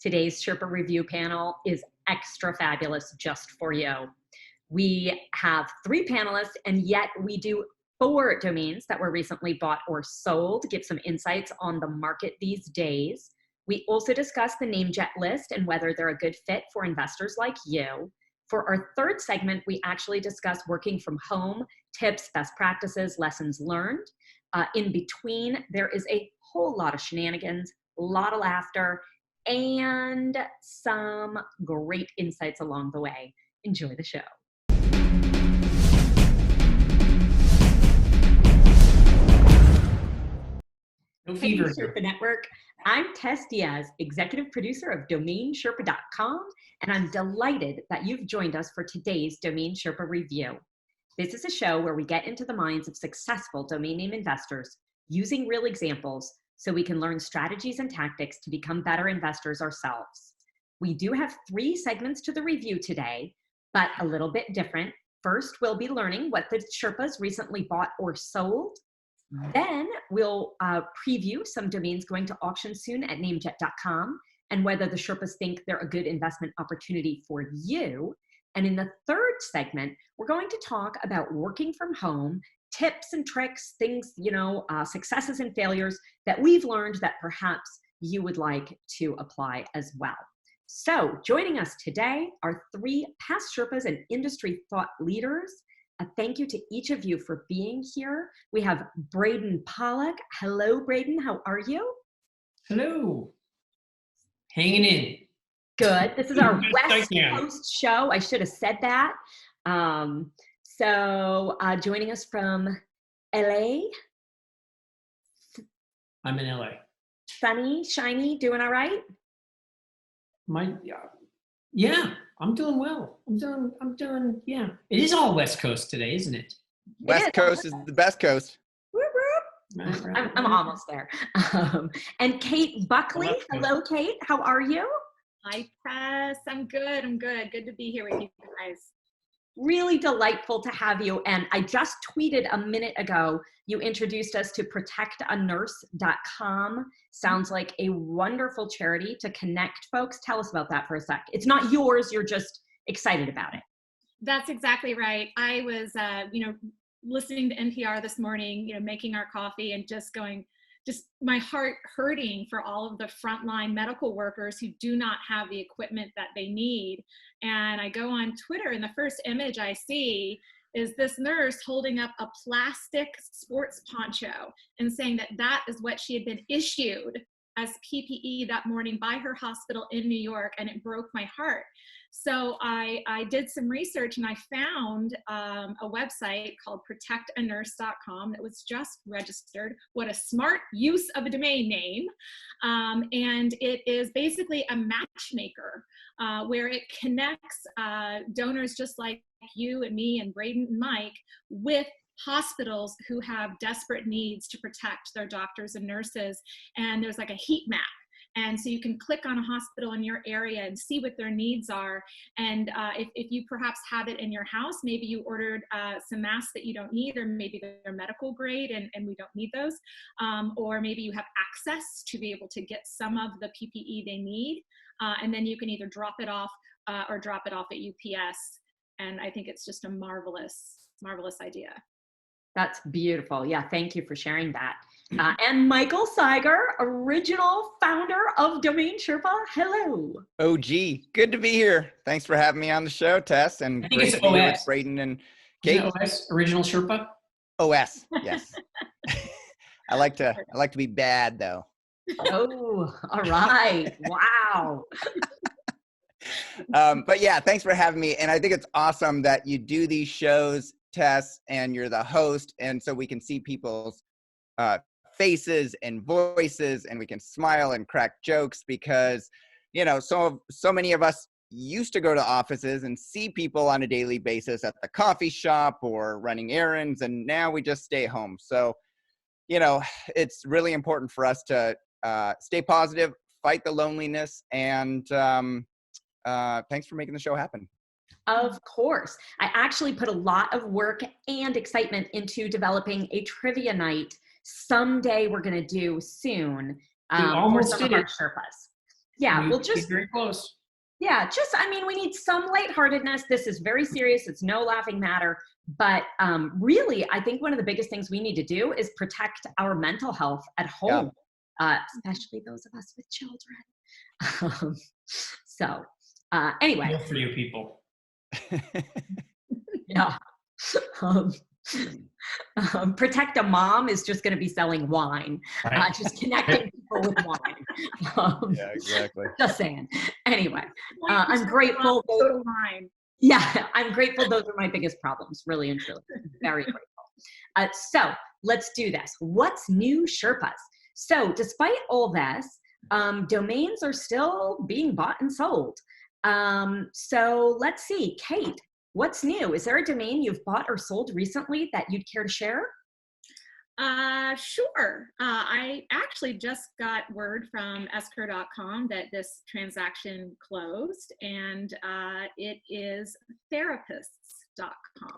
Today's Sherpa review panel is extra fabulous just for you. We have 3 panelists, and yet we do 4 domains that were recently bought or sold, give some insights on the market these days. We also discuss the NameJet list and whether they're a good fit for investors like you. For our 3rd segment, we actually discuss working from home, tips, best practices, lessons learned. In between, there is a whole lot of shenanigans, a lot of laughter, and some great insights along the way. Enjoy the show. No Hey, fever. Sherpa Network. I'm Tess Diaz, executive producer of DomainSherpa.com, and I'm delighted that you've joined us for today's Domain Sherpa review. This is a show where we get into the minds of successful domain name investors using real examples so we can learn strategies and tactics to become better investors ourselves. We do have 3 segments to the review today, but a little bit different. First, we'll be learning what the Sherpas recently bought or sold. Then we'll preview some domains going to auction soon at NameJet.com and whether the Sherpas think they're a good investment opportunity for you. And in the 3rd segment, we're going to talk about working from home, tips and tricks, things, successes and failures that we've learned that perhaps you would like to apply as well. So joining us today are 3 past Sherpas and industry thought leaders. A thank you to each of you for being here. We have Braden Pollock. Hello, Braden. How are you? Hello. Hanging in. Good. This is our West Coast show. I should have said that. So joining us from LA. I'm in LA. Sunny, shiny, doing all right? Yeah, I'm doing well. I'm doing, yeah. It is all West Coast today, isn't it? West Coast is the best coast. Whoop, whoop. I'm almost there. And Kate Buckley. Hello, Kate. How are you? Hi, Tess. I'm good. Good to be here with you guys. Really delightful to have you. And I just tweeted a minute ago, you introduced us to protectanurse.com. Sounds like a wonderful charity to connect folks. Tell us about that for a sec. It's not yours. You're just excited about it. That's exactly right. I was, listening to NPR this morning, making our coffee and just my heart hurting for all of the frontline medical workers who do not have the equipment that they need. And I go on Twitter, and the first image I see is this nurse holding up a plastic sports poncho and saying that that is what she had been issued as PPE that morning by her hospital in New York, and it broke my heart. So I did some research, and I found a website called protectanurse.com that was just registered. What a smart use of a domain name. And it is basically a matchmaker where it connects donors just like you and me and Braden and Mike with hospitals who have desperate needs to protect their doctors and nurses. And there's like a heat map. And so you can click on a hospital in your area and see what their needs are. And if you perhaps have it in your house, maybe you ordered some masks that you don't need, or maybe they're medical grade and we don't need those. Or maybe you have access to be able to get some of the PPE they need. And then you can either drop it off or drop it off at UPS. And I think it's just a marvelous idea. That's beautiful. Yeah, thank you for sharing that. And Michael Cyger, original founder of Domain Sherpa. Hello. OG, good to be here. Thanks for having me on the show, Tess, and great to be here with Braden and Kate. OS, original Sherpa? OS, yes. I like to be bad though. Oh, all right. Wow. But yeah, thanks for having me. And I think it's awesome that you do these shows, Tess, and you're the host, and so we can see people's faces and voices, and we can smile and crack jokes because, so many of us used to go to offices and see people on a daily basis at the coffee shop or running errands, and now we just stay home. So, it's really important for us to stay positive, fight the loneliness, and thanks for making the show happen. Of course. I actually put a lot of work and excitement into developing a trivia night someday we're going to do soon for some of our Sherpas. Yeah, we'll Be just, very close. yeah, just, I mean, we need some lightheartedness. This is very serious. It's no laughing matter. But really, I think one of the biggest things we need to do is protect our mental health at home, especially those of us with children. So anyway. Good for you people. Yeah. Protect a mom is just going to be selling wine, Right. just connecting people with wine. Yeah, exactly. Just saying. Anyway, I'm grateful. Yeah, I'm grateful. Those are my biggest problems, really and truly. Very grateful. So let's do this. What's new, Sherpas? So despite all this, domains are still being bought and sold. So let's see, Kate, what's new? Is there a domain you've bought or sold recently that you'd care to share? Sure. I actually just got word from escrow.com that this transaction closed, and it is therapists.com.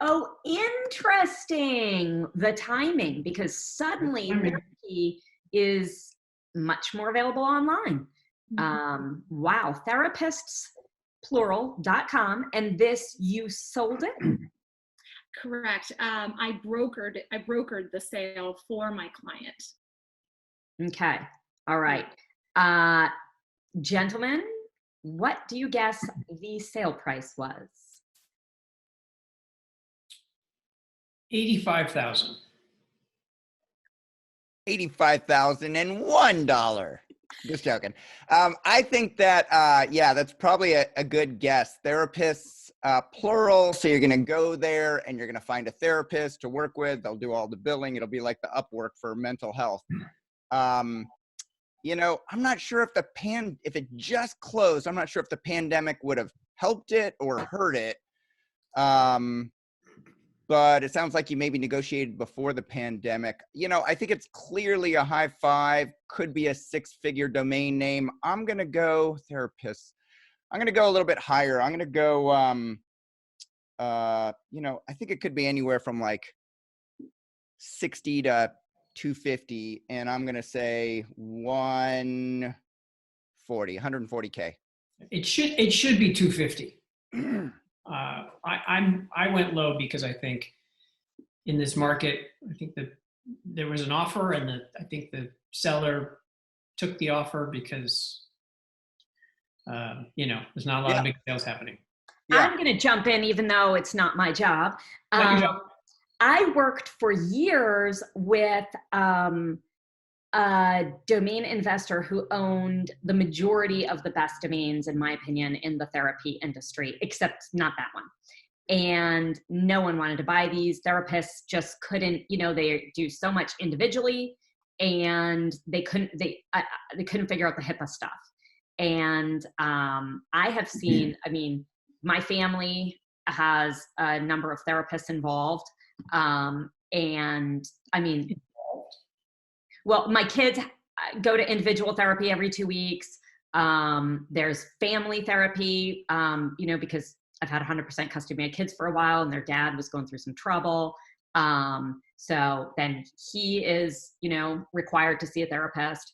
Oh, interesting. The timing, because suddenly therapy is much more available online. Wow, therapists, plural.com, and this, you sold it? Correct. I brokered the sale for my client. Okay. All right. Gentlemen, what do you guess the sale price was? $85,000. $85,001. Just joking. I think that, yeah, that's probably a good guess. Therapists, plural. So you're going to go there and you're going to find a therapist to work with. They'll do all the billing. It'll be like the Upwork for mental health. You know, I'm not sure if if it just closed, I'm not sure if the pandemic would have helped it or hurt it. But it sounds like you maybe negotiated before the pandemic. You know, I think it's clearly a high five, could be a six-figure domain name. I'm going to go therapists. I'm going to go a little bit higher. I'm going to go, you know, I think it could be anywhere from like 60 to 250. And I'm going to say 140K. It should be 250. I went low because I think in this market, I think that there was an offer, and I think the seller took the offer because you know, there's not a lot of big sales happening. I'm going to jump in, even though it's not my job. I worked for years with a domain investor who owned the majority of the best domains, in my opinion, in the therapy industry, except not that one. And no one wanted to buy these. Therapists just couldn't, you know, they do so much individually, and they couldn't figure out the HIPAA stuff. And I have seen, I mean, my family has a number of therapists involved. And I mean, well, my kids go to individual therapy every 2 weeks. There's family therapy, you know, because I've had 100% custody of my kids for a while, and their dad was going through some trouble. So then he is, you know, required to see a therapist.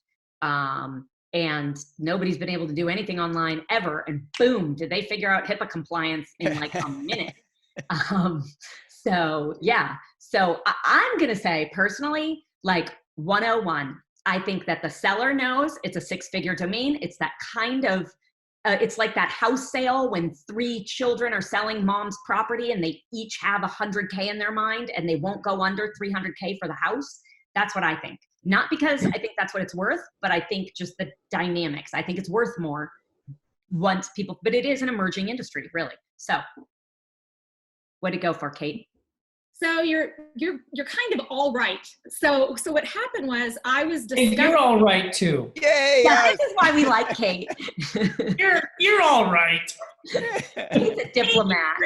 And nobody's been able to do anything online ever. And boom, did they figure out HIPAA compliance in like a minute. So yeah, so I'm going to say personally, like 101, I think that the seller knows it's a six-figure domain. It's that kind of, it's like that house sale when 3 children are selling mom's property and they each have 100K in their mind and they won't go under 300K for the house. That's what I think. Not because I think that's what it's worth, but I think just the dynamics. I think it's worth more once people, but it is an emerging industry, really. So what'd it go for, Kate? So you're kind of all right. So what happened was I was discussing. You're all right too. Yay! Yeah, this is why we like Kate. You're all right. Kate's a diplomat.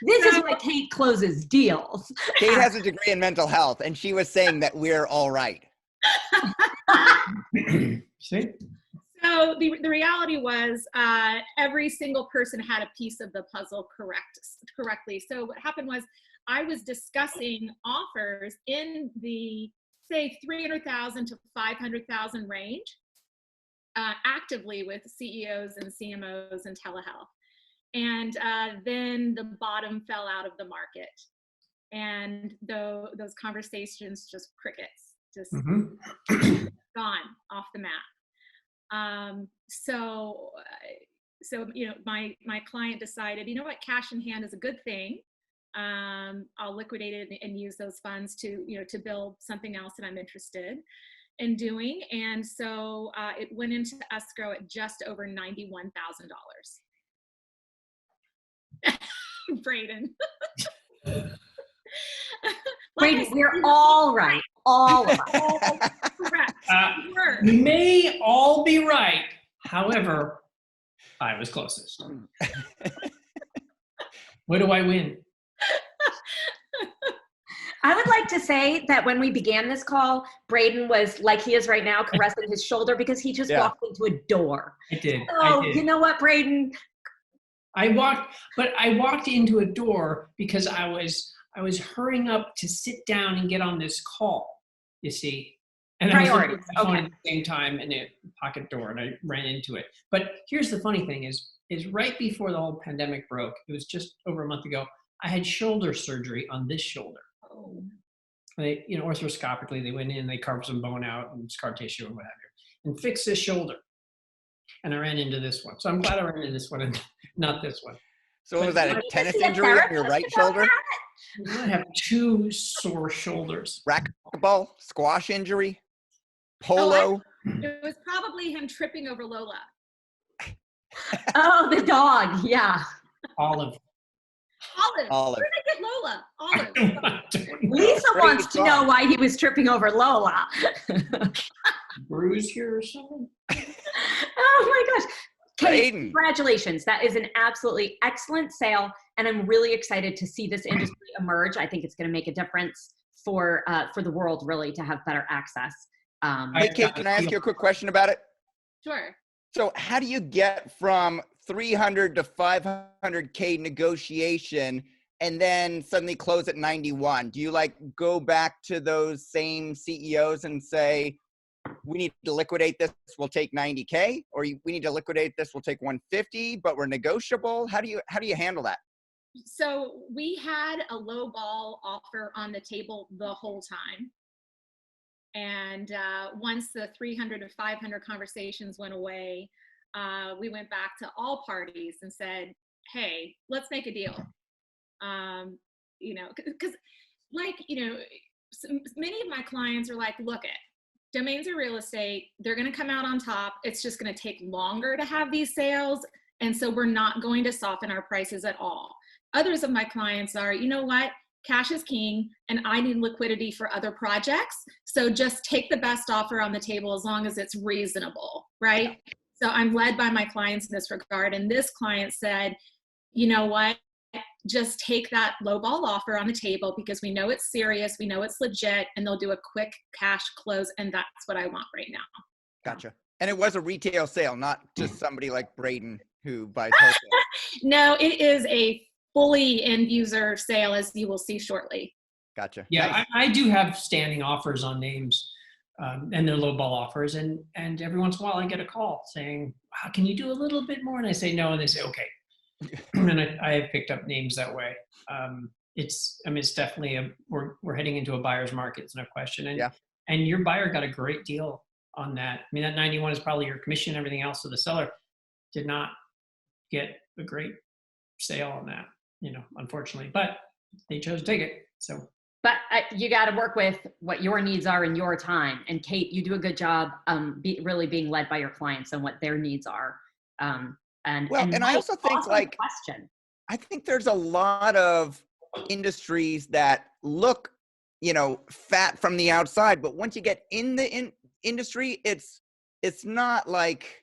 This is why Kate closes deals. Kate has a degree in mental health, and she was saying that we're all right. See? So the reality was every single person had a piece of the puzzle correctly. So what happened was I was discussing offers in the, say, 300,000 to 500,000 range. actively with CEOs and CMOs and telehealth. And then the bottom fell out of the market. And those conversations, just crickets, just gone off the map. So my client decided, you know what, cash in hand is a good thing. I'll liquidate it and use those funds to build something else that I'm interested in doing. And so it went into escrow at just over $91,000. Braden. Braden, we're all right. All of us. Correct. We may all be right. However, I was closest. What do I win? I would like to say that when we began this call, Braden was like he is right now, caressing his shoulder because he just walked into a door. I did. Oh, you know what, Braden? I walked into a door because I was hurrying up to sit down and get on this call, you see. And priorities. I was at the same time in a pocket door, and I ran into it. But here's the funny thing is right before the whole pandemic broke, it was just over a month ago, I had shoulder surgery on this shoulder. Oh. They, arthroscopically, they went in, they carved some bone out and scar tissue and what have you, and fixed this shoulder. And I ran into this one. So I'm glad I ran into this one and not this one. So was that a tennis injury on your right shoulder? I have two sore shoulders. Racquetball, squash injury, polo. It was probably him tripping over Lola. Oh, the dog. Yeah. Olive. Where did I get Lola? Olive. Lisa wants to know why he was tripping over Lola. Bruise here or something? Oh my gosh. Kate, Braden. Congratulations. That is an absolutely excellent sale. And I'm really excited to see this industry emerge. I think it's going to make a difference for the world, really, to have better access. Hey, Kate, can I ask you a quick question about it? Sure. So how do you get from 300 to 500K negotiation and then suddenly close at 91? Do you go back to those same CEOs and say, we need to liquidate this, we'll take 90K, or we need to liquidate this, we'll take 150, but we're negotiable? How do you handle that? So we had a low ball offer on the table the whole time. And once the 300 to 500 conversations went away, we went back to all parties and said, hey, let's make a deal. Because many of my clients are like, look it, domains are real estate. They're going to come out on top. It's just going to take longer to have these sales. And so we're not going to soften our prices at all. Others of my clients are, you know what? Cash is king and I need liquidity for other projects. So just take the best offer on the table as long as it's reasonable, right? So I'm led by my clients in this regard. And this client said, you know what? Just take that low ball offer on the table because we know it's serious, we know it's legit, and they'll do a quick cash close. And that's what I want right now. Gotcha. And it was a retail sale, not just somebody like Braden who buys wholesale. No, it is a fully end user sale, as you will see shortly. Gotcha. Yeah, Nice. I do have standing offers on names, and they're low ball offers. And every once in a while I get a call saying, wow, can you do a little bit more? And I say no, and they say, okay. And I have picked up names that way. It's definitely we're heading into a buyer's market, it's no question. And your buyer got a great deal on that. I mean, that 91 is probably your commission and everything else. So the seller did not get a great sale on that, unfortunately, but they chose to take it. So, but you got to work with what your needs are in your time. And Kate, you do a good job really being led by your clients and what their needs are. And I also think question. I think there's a lot of industries that look, fat from the outside, but once you get in the industry, it's not like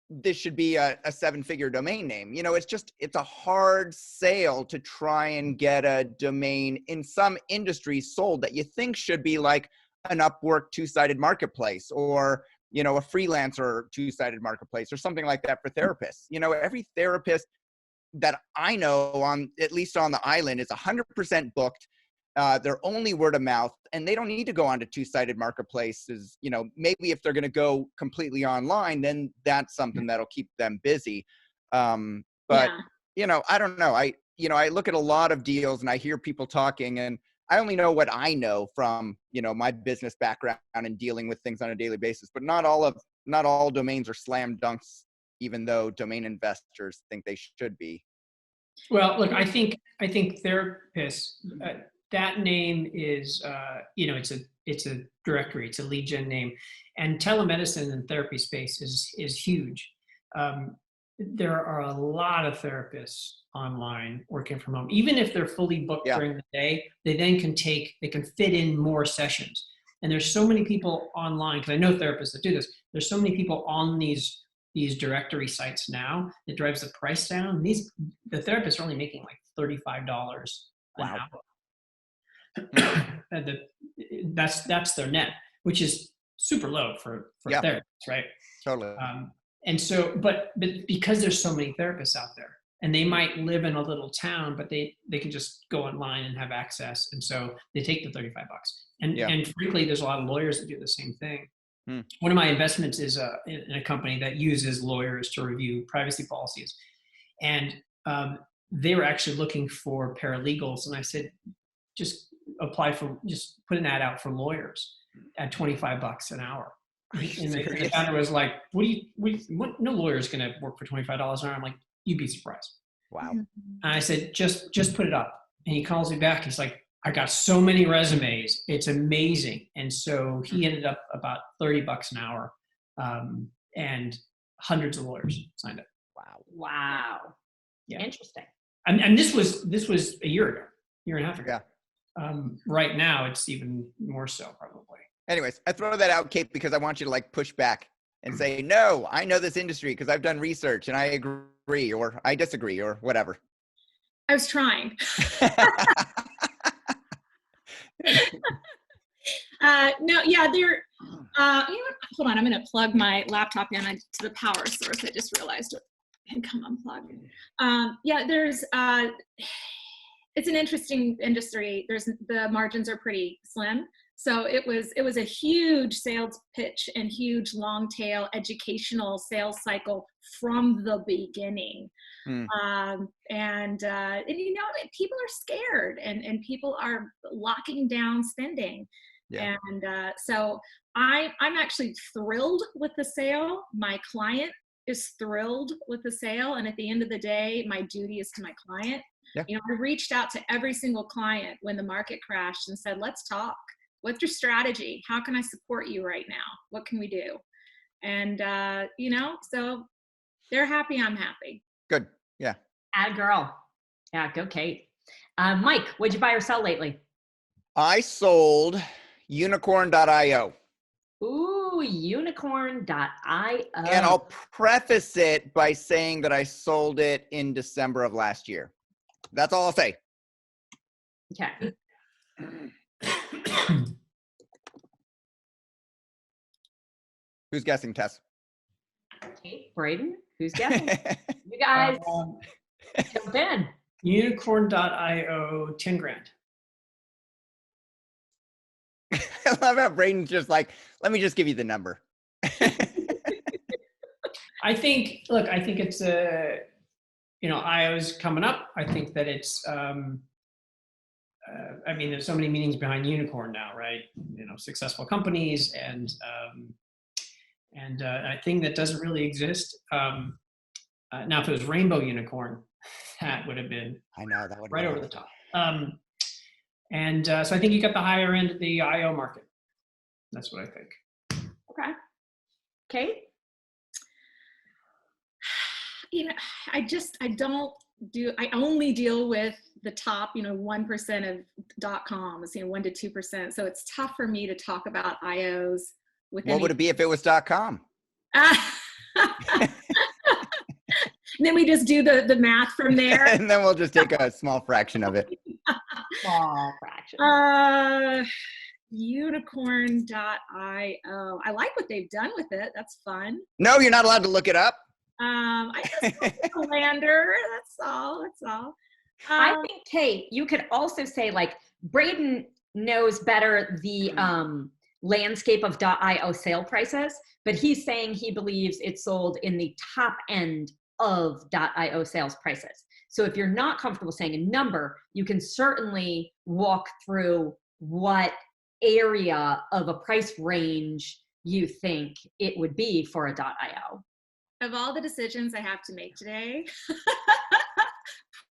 this should be a 7-figure domain name. It's a hard sale to try and get a domain in some industries sold that you think should be like an Upwork 2-sided marketplace or a freelancer 2-sided marketplace or something like that for therapists. Every therapist that I know at least on the island is 100% booked. they're only word of mouth, and they don't need to go onto two-sided marketplaces. You know, maybe if they're going to go completely online, then that's something that'll keep them busy. But Yeah. you know, I don't know. I look at a lot of deals and I hear people talking, and I only know what I know from, you know, my business background and dealing with things on a daily basis. But not all domains are slam dunks, even though domain investors think they should be. Well, look, I think therapist, that name is, you know, it's a directory, it's a lead gen name, and telemedicine and therapy space is huge. There are a lot of therapists online working from home. Even if they're fully booked during the day, they then can fit in more sessions. And there's so many people online, because I know therapists that do this, there's so many people on these directory sites now that drives the price down. The therapists are only making like $35 an hour. And that's their net, which is super low for therapists, right? Totally. And so, but because there's so many therapists out there, and they might live in a little town, but they can just go online and have access, and so they take the $35. And frankly, there's a lot of lawyers that do the same thing. One of my investments is in a company that uses lawyers to review privacy policies, and they were actually looking for paralegals, and I said, just put an ad out for lawyers at $25 an hour. And the founder was like, what, no lawyer's going to work for $25 an hour. I'm like, you'd be surprised. Wow. And I said, just put it up. And he calls me back. He's like, I got so many resumes. It's amazing. And so he ended up about $30 an hour. And hundreds of lawyers signed up. Wow. Yeah. Interesting. And this was a year and a half ago. Yeah. Right now, it's even more so probably. Anyways, I throw that out, Kate, because I want you to like push back and say, no, I know this industry because I've done research and I agree or I disagree or whatever. I was trying. No, yeah, there. You know what? Hold on, I'm going to plug my laptop in to the power source. I just realized it had come unplugged. Yeah, there's. It's an interesting industry. The margins are pretty slim. So it was a huge sales pitch and huge long tail educational sales cycle from the beginning. And you know, people are scared and people are locking down spending. Yeah. And so I'm actually thrilled with the sale. My client is thrilled with the sale. And at the end of the day, my duty is to my client. Yeah. You know, I reached out to every single client when the market crashed and said, let's talk. What's your strategy? How can I support you right now? What can we do? And, you know, so they're happy, I'm happy. Good. Yeah. Ad girl. Yeah, go Kate. Mike, what'd you buy or sell lately? I sold unicorn.io. Ooh, unicorn.io. And I'll preface it by saying that I sold it in December of last year. That's all I'll say. Okay. Who's guessing, Tess? Kate, Braden, who's guessing? You guys jump in. Unicorn.io, 10 grand. I love how Braden's just like, let me just give you the number. I think it's you know, IO's coming up. I think that it's, I mean, there's so many meanings behind unicorn now, right? You know, successful companies and a thing that doesn't really exist. Now, if it was rainbow unicorn, that would have been that would right over the top. So I think you got the higher end of the IO market. That's what I think. Okay. Kate? You know, I only deal with the top, you know, 1% of .coms, you know, 1 to 2%. So it's tough for me to talk about IOs with. What would it be if it was .com? Then we just do the math from there. And then we'll just take a small fraction of it. Small fraction. Unicorn.io. I like what they've done with it. That's fun. No, you're not allowed to look it up. I just lander. That's all. I think, Kate, you could also say like Braden knows better the landscape of .io sale prices, but he's saying he believes it's sold in the top end of .io sales prices. So if you're not comfortable saying a number, you can certainly walk through what area of a price range you think it would be for a .io. Of all the decisions I have to make today,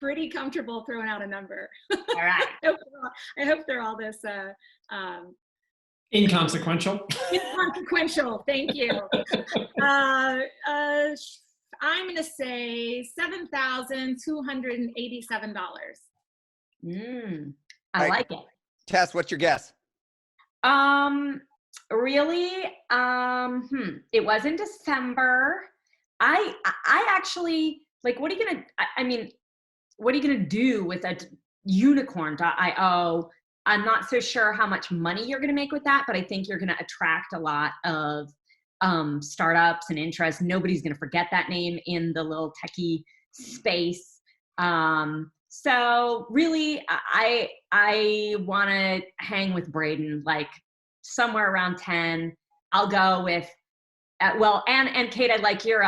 pretty comfortable throwing out a number. All right. I hope they're all this Inconsequential. inconsequential. Thank you. I'm going to say $7,287. I like it. Tess, what's your guess? Really? It was in December. I actually, like, what are you gonna, what are you gonna do with a unicorn.io? I'm not so sure how much money you're gonna make with that, but I think you're gonna attract a lot of startups and interest. Nobody's gonna forget that name in the little techie space. So really, I wanna hang with Braden, like somewhere around 10. I'll go with, and Kate, I like your,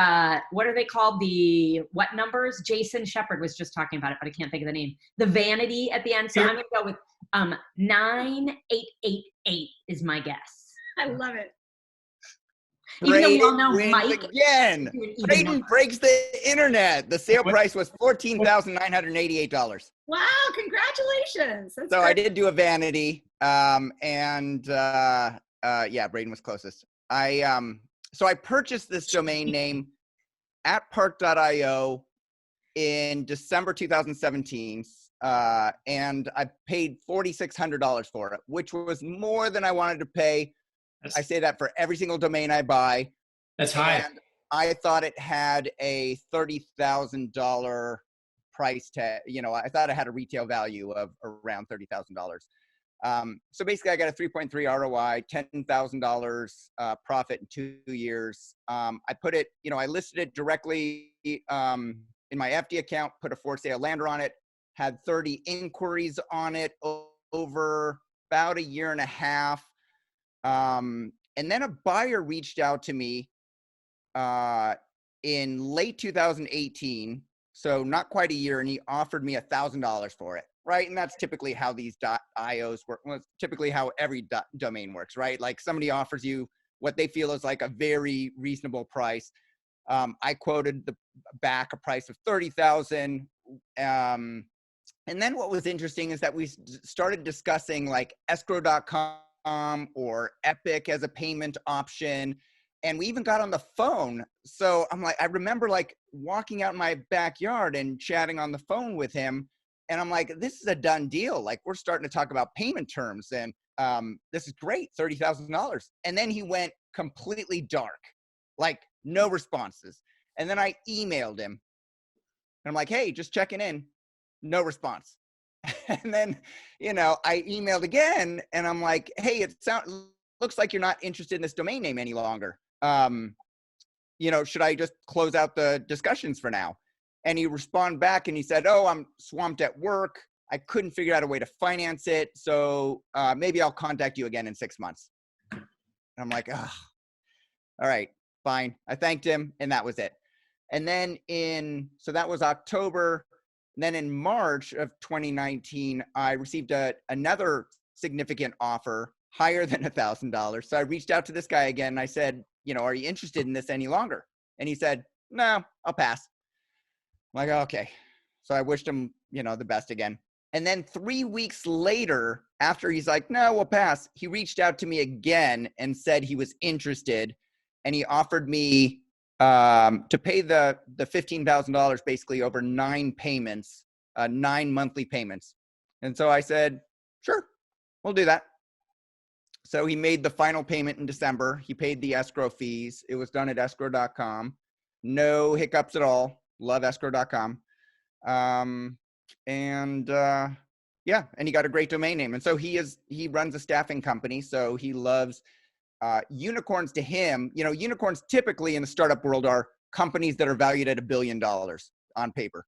what are they called? The what numbers? Jason Shepard was just talking about it, but I can't think of the name. The vanity at the end. So I'm going to go with 9888 is my guess. I love it. Even though we all know wins Mike. again. Braden breaks the internet. The sale price was $14,988. Wow, congratulations. That's So great. I did do a vanity. Yeah, Braden was closest. So I purchased this domain name at park.io in December 2017, and I paid $4,600 for it, which was more than I wanted to pay. I say that for every single domain I buy. That's high. And I thought it had a $30,000 price tag. You know, I thought it had a retail value of around $30,000. So basically I got a 3.3 ROI, $10,000 profit in 2 years. I put it, you know, I listed it directly in my FD account, put a for sale lander on it, had 30 inquiries on it over about a year and a half. And then a buyer reached out to me in late 2018, so not quite a year, and he offered me $1,000 for it. Right. And that's typically how these .ios work. Well, it's typically how every domain works, right? Like somebody offers you what they feel is like a very reasonable price. I quoted back a price of $30,000. And then what was interesting is that we started discussing like escrow.com or Epic as a payment option. And we even got on the phone. So I'm like, I remember like walking out in my backyard and chatting on the phone with him. And I'm like, this is a done deal. Like we're starting to talk about payment terms and this is great, $30,000. And then he went completely dark, like no responses. And then I emailed him and I'm like, hey, just checking in, no response. And then, you know, I emailed again and I'm like, hey, looks like you're not interested in this domain name any longer. You know, should I just close out the discussions for now? And he responded back and he said, oh, I'm swamped at work. I couldn't figure out a way to finance it. So maybe I'll contact you again in 6 months. And I'm like, oh, all right, fine. I thanked him and that was it. And then so that was October. And then in March of 2019, I received another significant offer higher than $1,000. So I reached out to this guy again and I said, you know, are you interested in this any longer? And he said, no, I'll pass. I'm like, okay. So I wished him, you know, the best again. And then 3 weeks later, after he's like, no, we'll pass, he reached out to me again and said he was interested. And he offered me to pay the $15,000 basically over 9 payments, 9 monthly payments. And so I said, sure, we'll do that. So he made the final payment in December. He paid the escrow fees. It was done at escrow.com. No hiccups at all. Love escrow.com. Yeah, and he got a great domain name. And so he runs a staffing company. So he loves unicorns. To him, you know, unicorns typically in the startup world are companies that are valued at $1 billion on paper.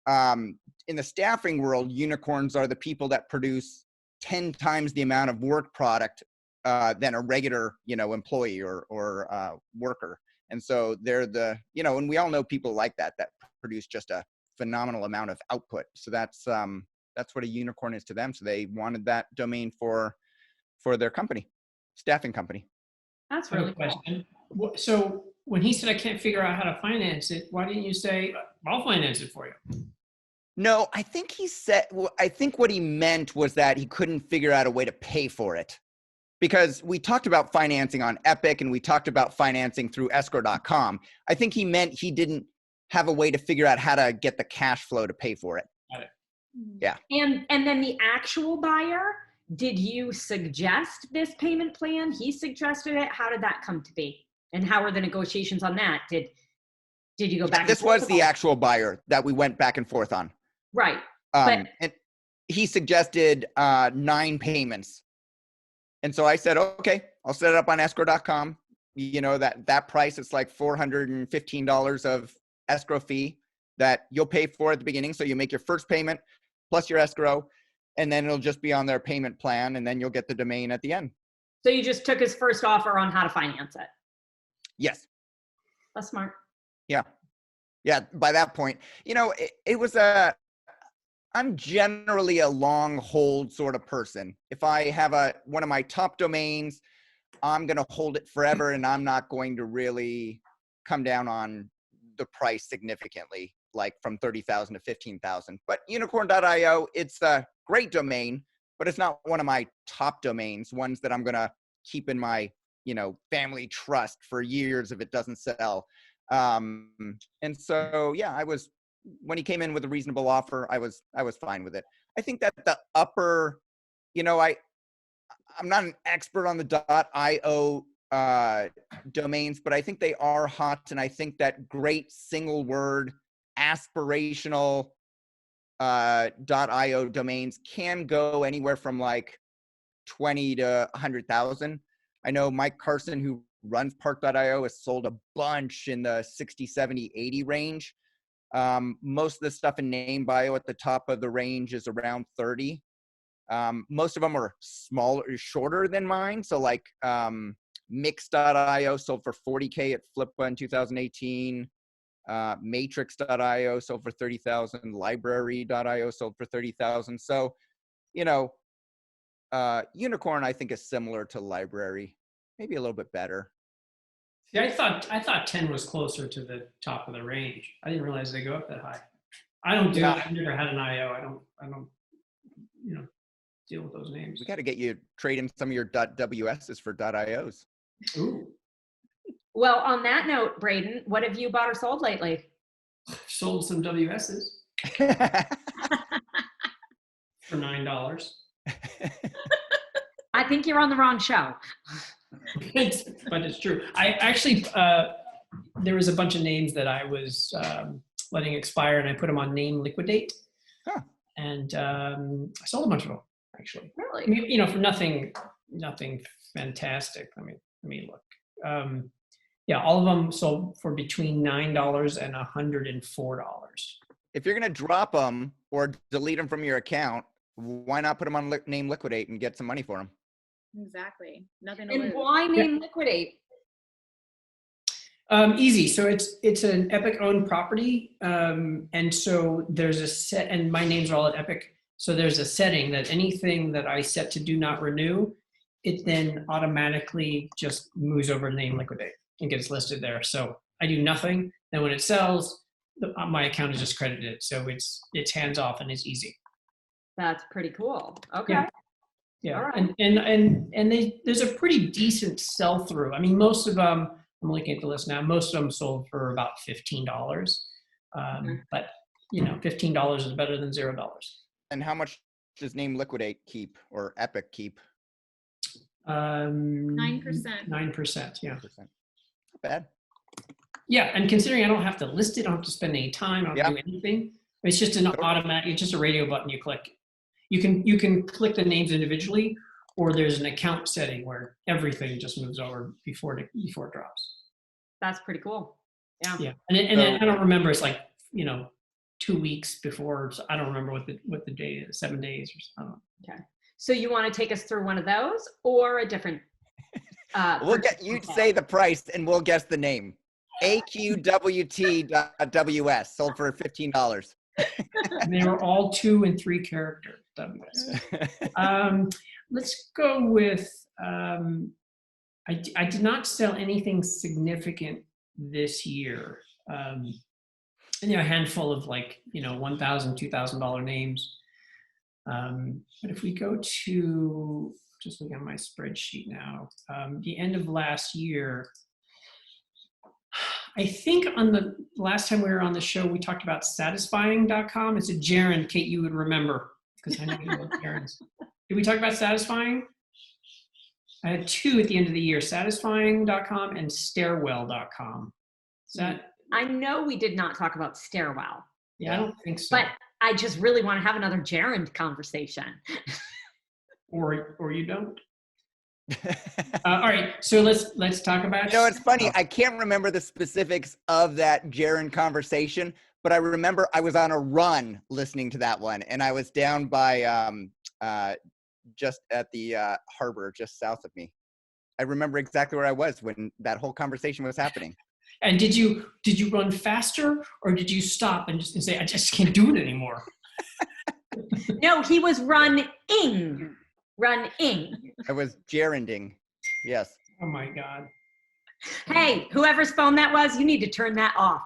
in the staffing world, unicorns are the people that produce 10 times the amount of work product than a regular, employee or worker. And so they're the, and we all know people like that produce just a phenomenal amount of output. So that's what a unicorn is to them. So they wanted that domain for their company, staffing company. That's really cool. So when he said, I can't figure out how to finance it, why didn't you say, I'll finance it for you? No, I think he said, I think what he meant was that he couldn't figure out a way to pay for it. Because we talked about financing on Epic and we talked about financing through escrow.com. I think he meant he didn't have a way to figure out how to get the cash flow to pay for it. Got it. Yeah. And then the actual buyer, did you suggest this payment plan? He suggested it. How did that come to be? And how were the negotiations on that? Did you go back? This was the actual buyer that we went back and forth on. Right. And he suggested 9 payments. And so I said, okay, I'll set it up on escrow.com. That price, it's like $415 of escrow fee that you'll pay for at the beginning. So you make your first payment plus your escrow, and then it'll just be on their payment plan, and then you'll get the domain at the end. So you just took his first offer on how to finance it. Yes. That's smart. Yeah. Yeah. By that point, it was I'm generally a long hold sort of person. If I have one of my top domains, I'm going to hold it forever, and I'm not going to really come down on the price significantly, like from 30,000 to 15,000. But unicorn.io, it's a great domain, but it's not one of my top domains, ones that I'm going to keep in my, family trust for years if it doesn't sell. And so, yeah, when he came in with a reasonable offer, I was fine with it. I think that the upper, I'm not an expert on the .io domains, but I think they are hot, and I think that great single word aspirational .io domains can go anywhere from like 20 to 100,000. I know Mike Carson, who runs Park.io, has sold a bunch in the 60, 70, 80 range. Most of the stuff in name bio at the top of the range is around 30. Most of them are smaller, shorter than mine. So like Mix.io sold for 40K at Flippa in 2018. Matrix.io sold for 30,000. Library.io sold for 30,000. So, Unicorn, I think, is similar to Library, maybe a little bit better. Yeah, I thought 10 was closer to the top of the range. I didn't realize they go up that high. I don't do it. I've never had an IO. I don't deal with those names. We got to get you trading some of your .ws's for .ios. Ooh. Well, on that note, Braden, what have you bought or sold lately? Sold some WS's for $9. I think you're on the wrong show. But it's true. I actually, there was a bunch of names that I was letting expire, and I put them on Name Liquidate. Huh. And I sold a bunch of them, actually. Really? For nothing fantastic. Let me look. Yeah, all of them sold for between $9 and $104. If you're going to drop them or delete them from your account, why not put them on Name Liquidate and get some money for them? Exactly. Nothing to lose. And why Name Liquidate? Easy. So it's an Epic owned property. And so there's a set, and my names are all at Epic. So there's a setting that anything that I set to do not renew, it then automatically just moves over to Name Liquidate and gets listed there. So I do nothing. Then when it sells, my account is just credited. So it's hands off and it's easy. That's pretty cool. Okay. Yeah. Right. And there's a pretty decent sell through. I mean, most of them, I'm looking at the list now, most of them sold for about $15. But $15 is better than $0. And how much does Name Liquidate keep or Epic keep? 9%. 9%, yeah. 9%. Not bad. Yeah, and considering I don't have to list it, I don't have to spend any time, I don't do anything. It's just an automatic, it's just a radio button you click. You can click the names individually, or there's an account setting where everything just moves over before it drops. That's pretty cool. Yeah. Yeah, and then I don't remember, it's like, 2 weeks before. So I don't remember what the day is, 7 days or something. Okay. So you want to take us through one of those or a different? We'll get you say the price and we'll guess the name. AQWT.WS sold for $15. And they were all 2 and 3 character WS. Let's go with, I did not sell anything significant this year. A handful of like, $1,000, $2,000 names. But if we go to, just looking at my spreadsheet now, the end of last year, I think on the last time we were on the show, we talked about satisfying.com. It's a gerund, Kate, you would remember, because I know you love gerunds. Did we talk about Satisfying? I had 2 at the end of the year, satisfying.com and stairwell.com. Is that? I know we did not talk about Stairwell. Yeah, I don't think so. But I just really want to have another gerund conversation. Or you don't. All right, so let's talk about. It's funny. I can't remember the specifics of that gerund conversation, but I remember I was on a run listening to that one, and I was down by just at the harbor, just south of me. I remember exactly where I was when that whole conversation was happening. And did you run faster, or did you stop and just say, I just can't do it anymore? No, he was running. I was gerunding. Yes. Oh my God. Hey, whoever's phone that was, you need to turn that off.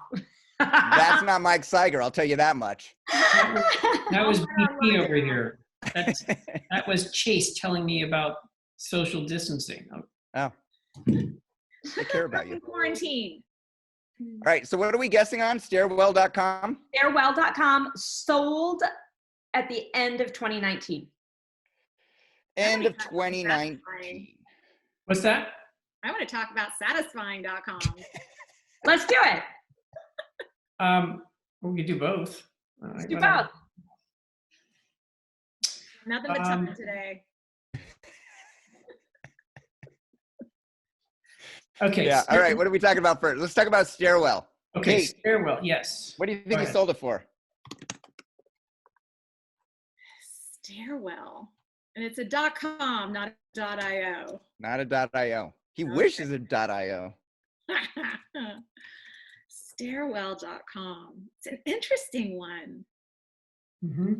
That's not Mike Cyger, I'll tell you that much. That was BP over here. That was Chase telling me about social distancing. Oh. I care about you. Quarantine. All right, so what are we guessing on? Stairwell.com? Stairwell.com sold at the end of 2019. End of 2019. What's that? I want to talk about satisfying.com. Let's do it. We could do both. Let's do both. Nothing but time today. Okay. Yeah. All right. What are we talking about first? Let's talk about Stairwell. Okay. Kate, Stairwell. Yes. what do you think you sold it for? Stairwell. And it's a .com, not a .io. Not a .io. He wishes a .io. Stairwell.com. It's an interesting one. Mm-hmm.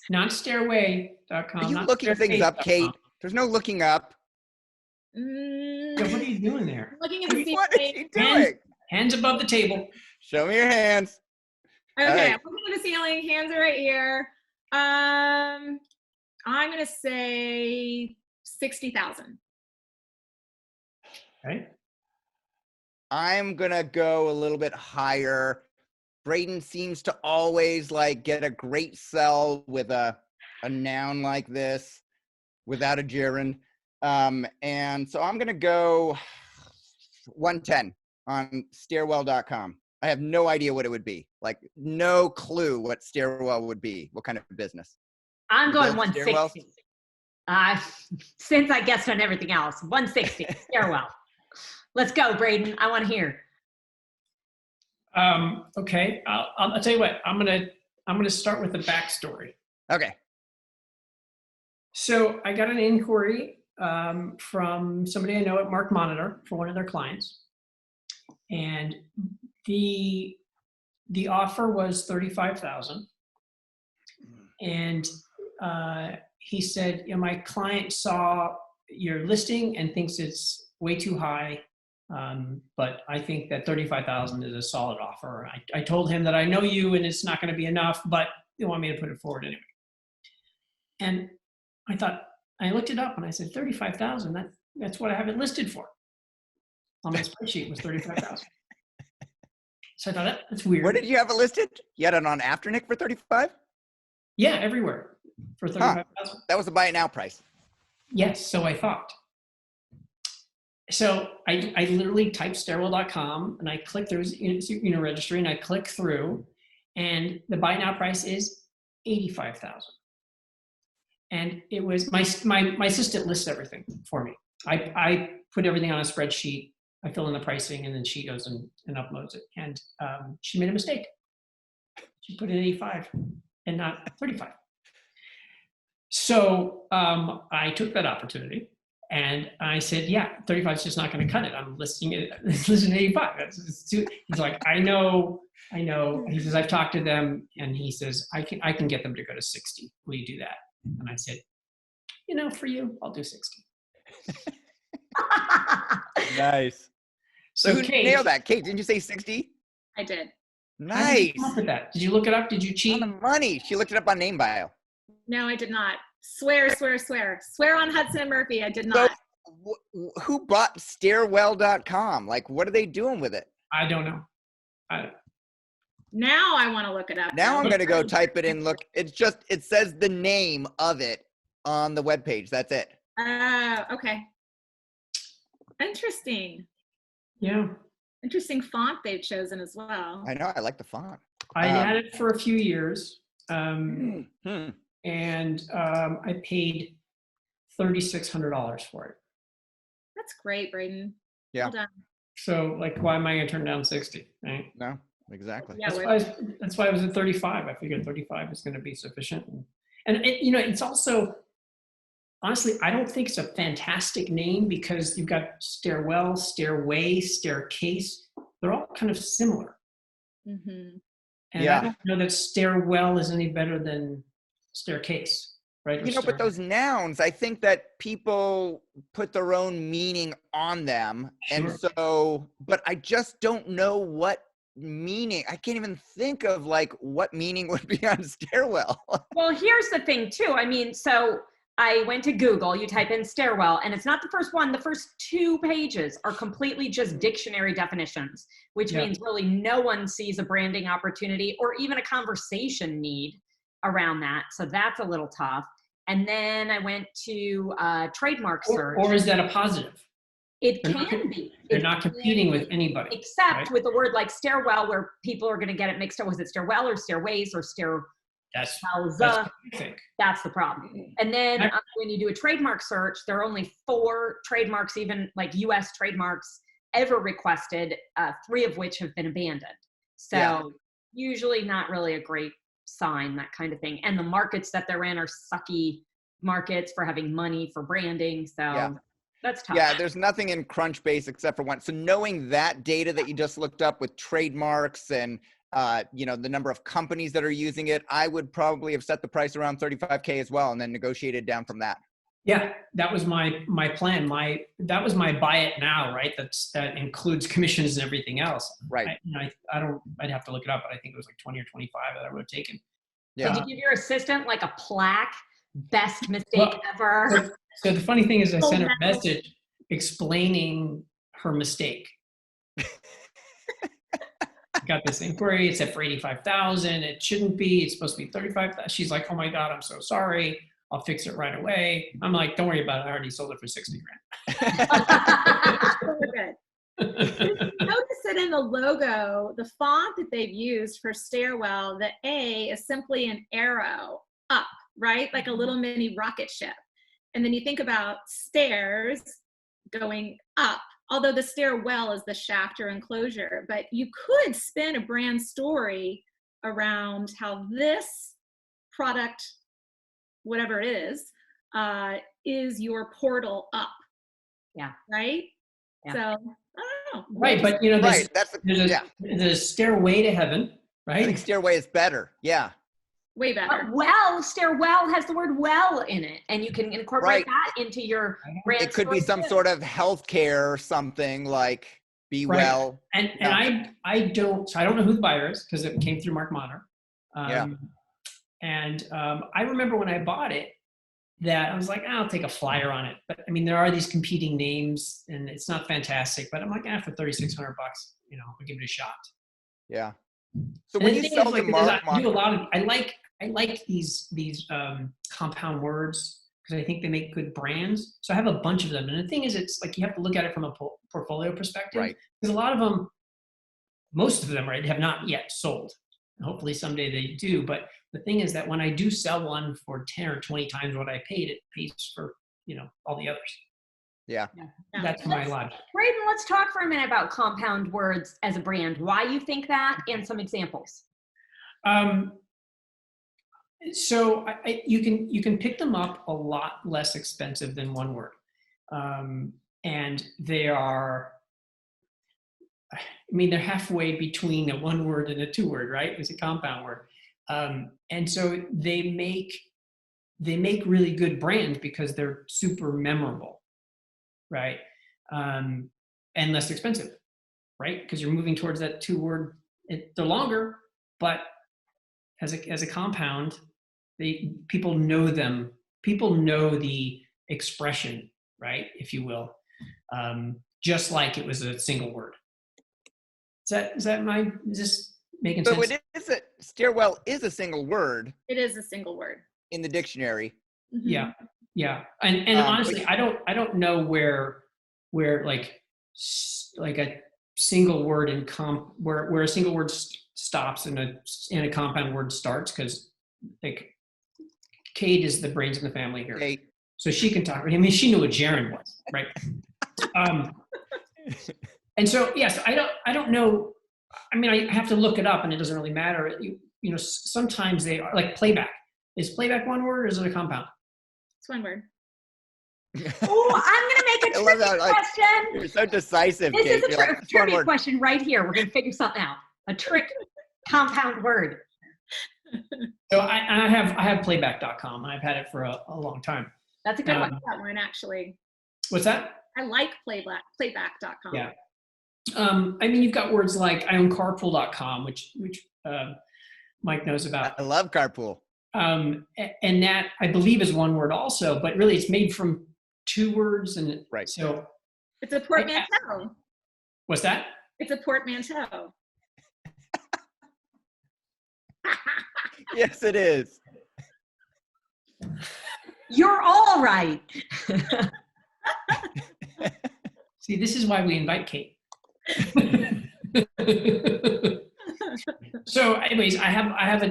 Not stairway.com. Are you looking things up, Kate? There's no looking up. Yeah, what are you doing there? Looking at the What is he doing? Hands above the table. Show me your hands. Okay, right. I'm looking at the ceiling. Hands are right here. I'm going to say 60,000. Okay. I'm going to go a little bit higher. Braden seems to always get a great sell with a noun like this without a gerund. And so I'm going to go 110 on stairwell.com. I have no idea what it would be. No clue what Stairwell would be. What kind of business? I'm going 160. Since I guessed on everything else, 160. Stairwell. Let's go, Braden. I want to hear. Okay. I'll tell you what. I'm gonna start with the backstory. Okay. So I got an inquiry from somebody I know at Mark Monitor for one of their clients, and the offer was $35,000, and he said, my client saw your listing and thinks it's way too high, but I think that $35,000 is a solid offer. I told him that I know you and it's not going to be enough, but they want me to put it forward anyway. And I thought, I looked it up and I said, $35,000, that's what I have it listed for. On my spreadsheet was $35,000. So I thought, that's weird. Where did you have it listed? You had it on Afternic for 35? Yeah, everywhere for $35,000. That was the buy it now price. Yes, so I thought. So I literally typed stairwell.com and I clicked, there was registry, and I clicked through, and the buy now price is $85,000. And it was my assistant lists everything for me. I put everything on a spreadsheet. I fill in the pricing, and then she goes and uploads it. And she made a mistake. She put in 85 and not 35. So I took that opportunity and I said, yeah, 35 is just not going to cut it. I'm listing it, listing 85. It's too, he's like, I know. He says, I've talked to them, and he says, I can get them to go to 60. Will you do that? And I said, for you, I'll do 60. Nice. So you Kate, nailed that. Kate, didn't you say 60? I did. how did you Nice. come up with that? Did you look it up? Did you cheat? On the money. She looked it up on NameBio. No, I did not. Swear. Swear on Hudson and Murphy. I did So, not. who bought stairwell.com? Like, what are they doing with it? I don't know. Now I want to look it up. Now I'm going to go type it in. Look, it says the name of it on the webpage. That's it. Okay. Interesting. Yeah. Interesting font they've chosen as well. I know. I like the font. I had it for a few years. Hmm. And I paid $3,600 for it. That's great, Braden. Yeah. Well done. So, like, why am I going to turn down 60? Right? No, exactly. Yeah, That's why I was at 35. I figured 35 is going to be sufficient. And it's also, honestly, I don't think it's a fantastic name because you've got stairwell, stairway, staircase. They're all kind of similar. Mm-hmm. And Yeah. I don't know that stairwell is any better than staircase, right? Or But those nouns, I think that people put their own meaning on them. And Sure. so, but I just don't know what meaning. I can't even think of like what meaning would be on stairwell. Well, here's the thing too. I mean, so I went to Google, you type in stairwell, and it's not the first one. The first 2 pages are completely just dictionary definitions, which means really no one sees a branding opportunity or even a conversation need around that. So that's a little tough. And then I went to Trademark Search. Or is that a positive? It They're not can be. They're It not can competing be. with anybody. Except right? with the word like stairwell, where people are going to get it mixed up. Was it stairwell or stairways or That's stairwells? what I think. That's the problem. And then when you do a trademark search, there are only 4 trademarks, even like US trademarks, ever requested, 3 of which have been abandoned. So usually not really a great sign, that kind of thing. And the markets that they're in are sucky markets for having money for branding. So that's tough. Yeah, there's nothing in Crunchbase except for one. So knowing that data that you just looked up with trademarks and the number of companies that are using it, I would probably have set the price around $35K as well and then negotiated down from that. Yeah, that was my plan. That was my buy it now, right? That includes commissions and everything else. Right. I'd have to look it up, but I think it was like 20 or 25 that I would have taken. Yeah. Did you give your assistant like a plaque? Best mistake ever. So the funny thing is I sent her a message explaining her mistake. Got this inquiry. It's set for $85,000. It shouldn't be. It's supposed to be $35,000. She's like, "Oh my God, I'm so sorry. I'll fix it right away." I'm like, "Don't worry about it. I already sold it for $60,000." Notice that in the logo, the font that they've used for stairwell, the A is simply an arrow up, right? Like a little mini rocket ship. And then you think about stairs going up, although the stairwell is the shaft or enclosure, but you could spin a brand story around how this product, whatever it is your portal up. Yeah. Right? Yeah. So, I don't know. Right, but Right. there's a stairway to heaven, I think right? stairway is better. Yeah. Way better. Well, stairwell has the word well in it, and you can incorporate that into your brand. It could be some sort of healthcare or something like be Right. well. And I don't know who the buyer is because it came through Mark Monner. And I remember when I bought it that I was like, I'll take a flyer on it. But I mean, there are these competing names and it's not fantastic, but I'm like, for $3,600, I'll give it a shot. Yeah. So when you sell the Mark Monner, I like these compound words because I think they make good brands. So I have a bunch of them. And the thing is, it's like you have to look at it from a portfolio perspective. Right. Because a lot of them, most of them, right, have not yet sold. And hopefully someday they do. But the thing is that when I do sell one for 10 or 20 times what I paid, it pays for, all the others. Yeah. That's my logic. Braden, let's talk for a minute about compound words as a brand. Why you think that and some examples. So you can pick them up a lot less expensive than one word, and they are. I mean, they're halfway between a one word and a two word, right? It's a compound word, and so they make really good brands because they're super memorable, right? And less expensive, right? Because you're moving towards that two word. They're longer, but as a compound, people know them. People know the expression, right, if you will, just like it was a single word. Is this making So sense? it is stairwell is a single word. It is a single word in the dictionary. Yeah, and honestly, I don't know where like a single word where a single word stops and a compound word starts, because like Kate is the brains in the family here. Kate. So she can talk. I mean, she knew what gerund was, right? And so, yes, I don't know. I mean, I have to look it up, and it doesn't really matter. You know, sometimes they are like playback. Is playback one word, or is it a compound? It's one word. Oh, I'm going to make a tricky question. You're so decisive, This Kate. is a tricky question right here. We're going to figure something out. A trick compound word. So I have playback.com, and I've had it for a long time. That's a good one. That one, actually. What's that? I like playback.com. Yeah. I mean, you've got words like I own carpool.com, which Mike knows about. I love carpool. And that, I believe, is one word also, but really it's made from two words. And right. So it's a portmanteau. What's that? It's a portmanteau. Yes, it is. You're all right. See, this is why we invite Kate. So anyways, I have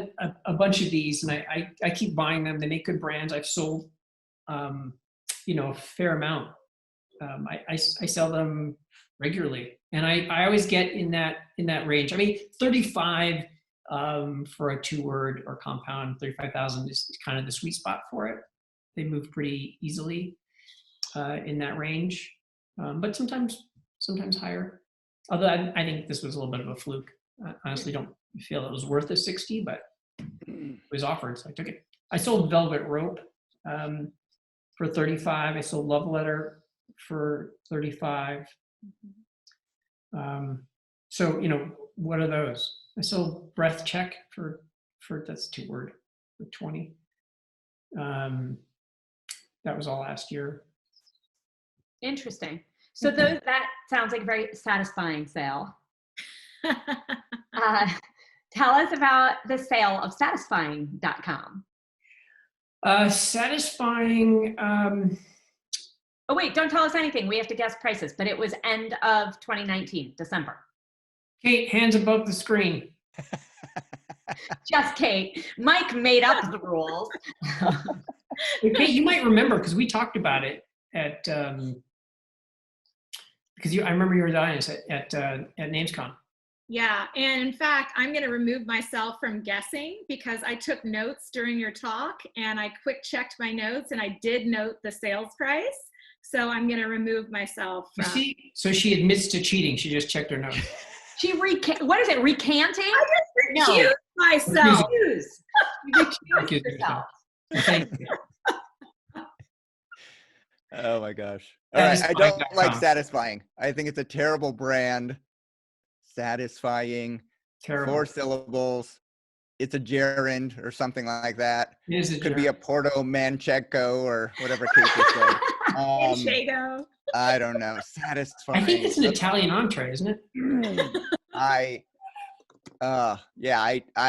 a bunch of these, and I keep buying them. They make good brands. I've sold, a fair amount. I sell them regularly, and I always get in that range. I mean, 35 for a two word or compound, 35,000 is kind of the sweet spot for it. They move pretty easily in that range, but sometimes higher. Although I think this was a little bit of a fluke. I honestly don't feel it was worth the 60, but it was offered, so I took it. I sold Velvet Rope for 35. I sold Love Letter for 35. So what are those? I sold Breath Check for that's two word for 20. That was all last year. Interesting. So that sounds like a very satisfying sale. Tell us about the sale of satisfying.com. Satisfying. Oh, wait, don't tell us anything. We have to guess prices, but it was end of 2019, December. Kate, hands above the screen. Just Kate. Mike made up the rules. Kate, you might remember, because we talked about it at, because I remember you were the audience at NamesCon. Yeah, and in fact, I'm going to remove myself from guessing, because I took notes during your talk, and I quick checked my notes, and I did note the sales price. So I'm going to remove myself. See, so she admits to cheating. She just checked her notes. She what is it? Recanting? I just recused myself. Recuse yourself. Thank you. Oh my gosh. All right. I don't like Satisfying. I think it's a terrible brand. Satisfying. Terrible. 4 syllables. It's a gerund or something like that. It is a Could gerund. be a Porto Mancheco or whatever Kate just said. Manchego. I don't know. Satisfying. I think it's an Italian entree, isn't it? I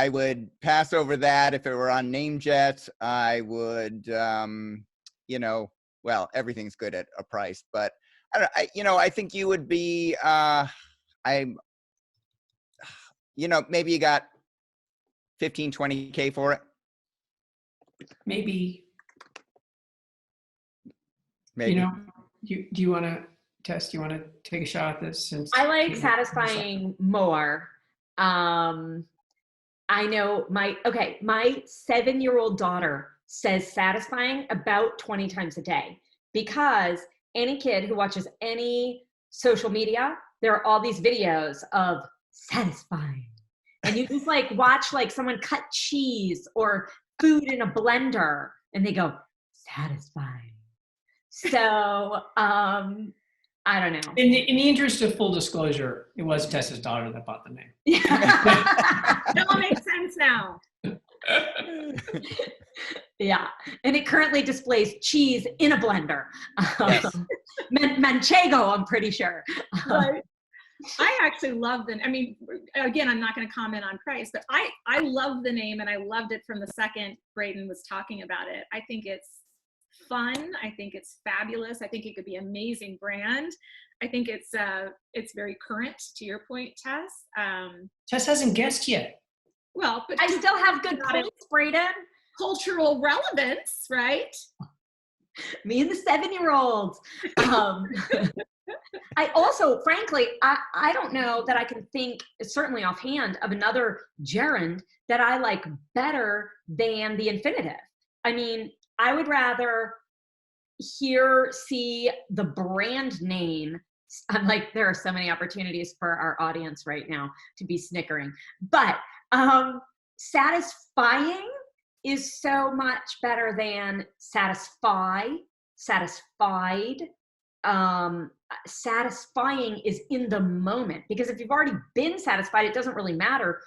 would pass over that if it were on NameJet. I would, well, everything's good at a price, but I think you would be, maybe you got 15, 20K for it. Maybe. Maybe. Do you want to test? Do you want to take a shot at this? Since I like Satisfying more. I know my 7-year-old daughter says satisfying about 20 times a day, because any kid who watches any social media, there are all these videos of satisfying. And you just like watch like someone cut cheese or food in a blender and they go, satisfying. So, I don't know. In the interest of full disclosure, it was Tessa's daughter that bought the name. That all makes sense now. Yeah, and it currently displays cheese in a blender. Yes. Manchego, I'm pretty sure. Right. I actually love the, I mean, again, I'm not going to comment on price, but I love the name, and I loved it from the second Braden was talking about it. I think it's fun. I think it's fabulous. I think it could be an amazing brand. I think it's very current, to your point, Tess. Tess hasn't guessed yet. Well, but I still have good points, Braden. Cultural relevance, right? Me and the 7-year-olds. I also, frankly, I don't know that I can think, certainly offhand, of another gerund that I like better than the infinitive. I mean, I would rather see the brand name. I'm like, there are so many opportunities for our audience right now to be snickering. But satisfying is so much better than satisfy, satisfied. Satisfying is in the moment, because if you've already been satisfied, it doesn't really matter.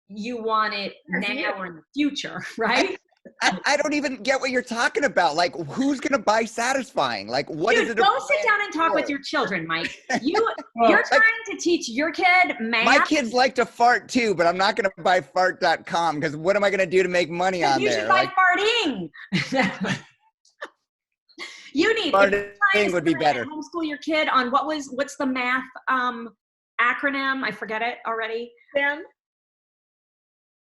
You want it now or in the future, right? I don't even get what you're talking about. Like, who's going to buy satisfying? Like, what Dude, is it? Go sit down and talk with your children, Mike. You're trying to teach your kid math. My kids like to fart too, but I'm not going to buy fart.com, because what am I going to do to make money on you there? You should buy farting. You need farting would be better. Homeschool your kid on what's the math acronym? I forget it already. Sam?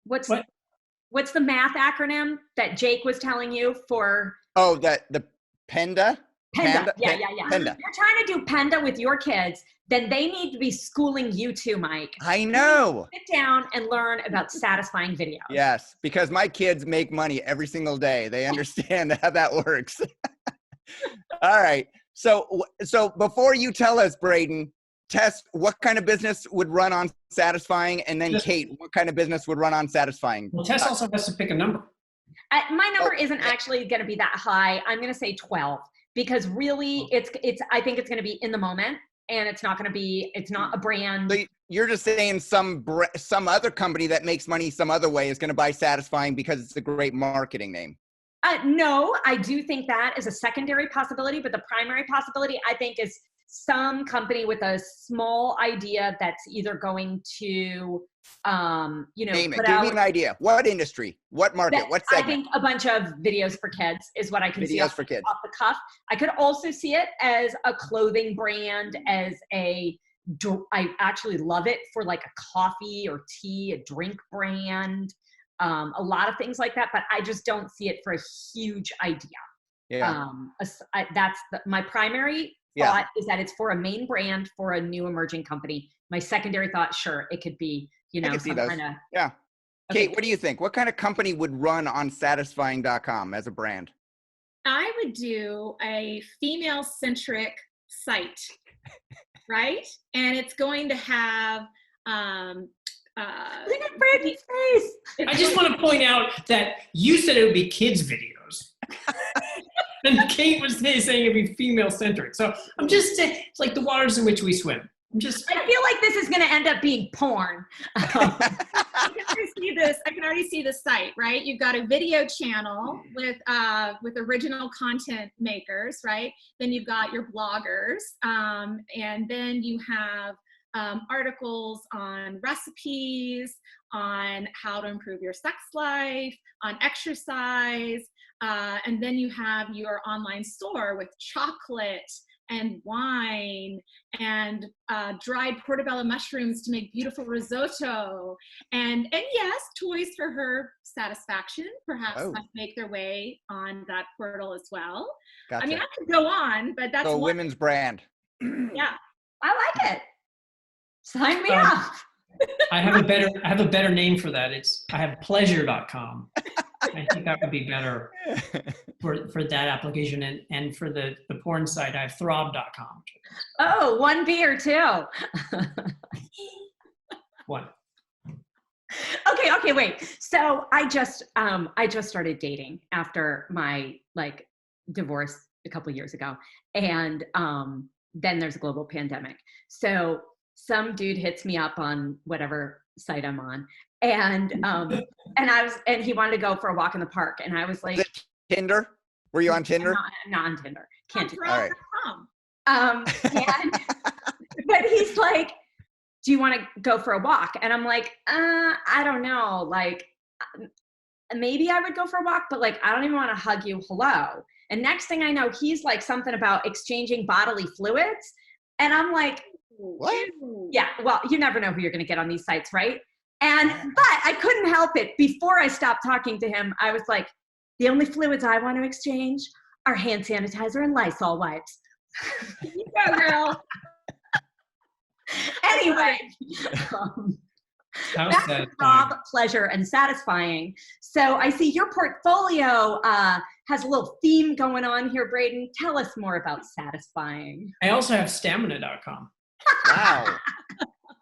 What's the math acronym that Jake was telling you for? Oh, the PENDA? PENDA. Yeah. PENDA. If you're trying to do PENDA with your kids, then they need to be schooling you too, Mike. I know. Sit down and learn about satisfying videos. Yes, because my kids make money every single day. They understand how that works. All right. So before you tell us, Braden, Tess, what kind of business would run on satisfying? And then Kate, what kind of business would run on satisfying? Well, Tess also has to pick a number. My number isn't actually going to be that high. I'm going to say 12, because really I think it's going to be in the moment, and it's not a brand. So you're just saying some other company that makes money some other way is going to buy satisfying because it's a great marketing name. No, I do think that is a secondary possibility, but the primary possibility, I think, is some company with a small idea that's either going to, name it. Give me an idea. What industry? What market? What segment? I think a bunch of videos for kids is what I can see off for kids. the cuff. I could also see it as a clothing brand, I actually love it for like a coffee or tea, a drink brand. A lot of things like that, but I just don't see it for a huge idea. Yeah. That's my primary thought is that it's for a main brand for a new emerging company. My secondary thought, sure, it could be, I can see those. Yeah. Okay. Kate, what do you think? What kind of company would run on satisfying.com as a brand? I would do a female-centric site, right? And it's going to have look at Braden's face. I just want to point out that you said it would be kids' videos. And Kate was saying it'd be female-centric. So I'm just saying, it's like the waters in which we swim. I feel like this is going to end up being porn. I can already see the site, right? You've got a video channel with original content makers, right? Then you've got your bloggers, and then you have articles on recipes, on how to improve your sex life, on exercise, and then you have your online store with chocolate and wine and dried portobello mushrooms to make beautiful risotto, and yes, toys for her satisfaction perhaps must make their way on that portal as well. Gotcha. I mean, I could go on, but that's a women's brand. Yeah, I like it. Sign me up. I have a better name for that. I have pleasure.com. I think that would be better for that application. And for the porn site, I have throb.com. Oh, one beer too. One. Okay, wait. So I just started dating after my divorce a couple years ago. And then there's a global pandemic. So some dude hits me up on whatever site I'm on. And and he wanted to go for a walk in the park. And I was like, Was it Tinder? Were you on Tinder? I'm not on Tinder. Can't do All right. but he's like, do you want to go for a walk? And I'm like, I don't know. Like, maybe I would go for a walk, but like, I don't even want to hug you. Hello. And next thing I know, he's like something about exchanging bodily fluids. And I'm like, What? yeah, well, you never know who you're going to get on these sites, right? But I couldn't help it. Before I stopped talking to him, I was like, the only fluids I want to exchange are hand sanitizer and Lysol wipes. You go, girl. Anyway, How back to satisfying. Rob, pleasure, and satisfying. So I see your portfolio has a little theme going on here, Braden. Tell us more about satisfying. I also have stamina.com. Wow.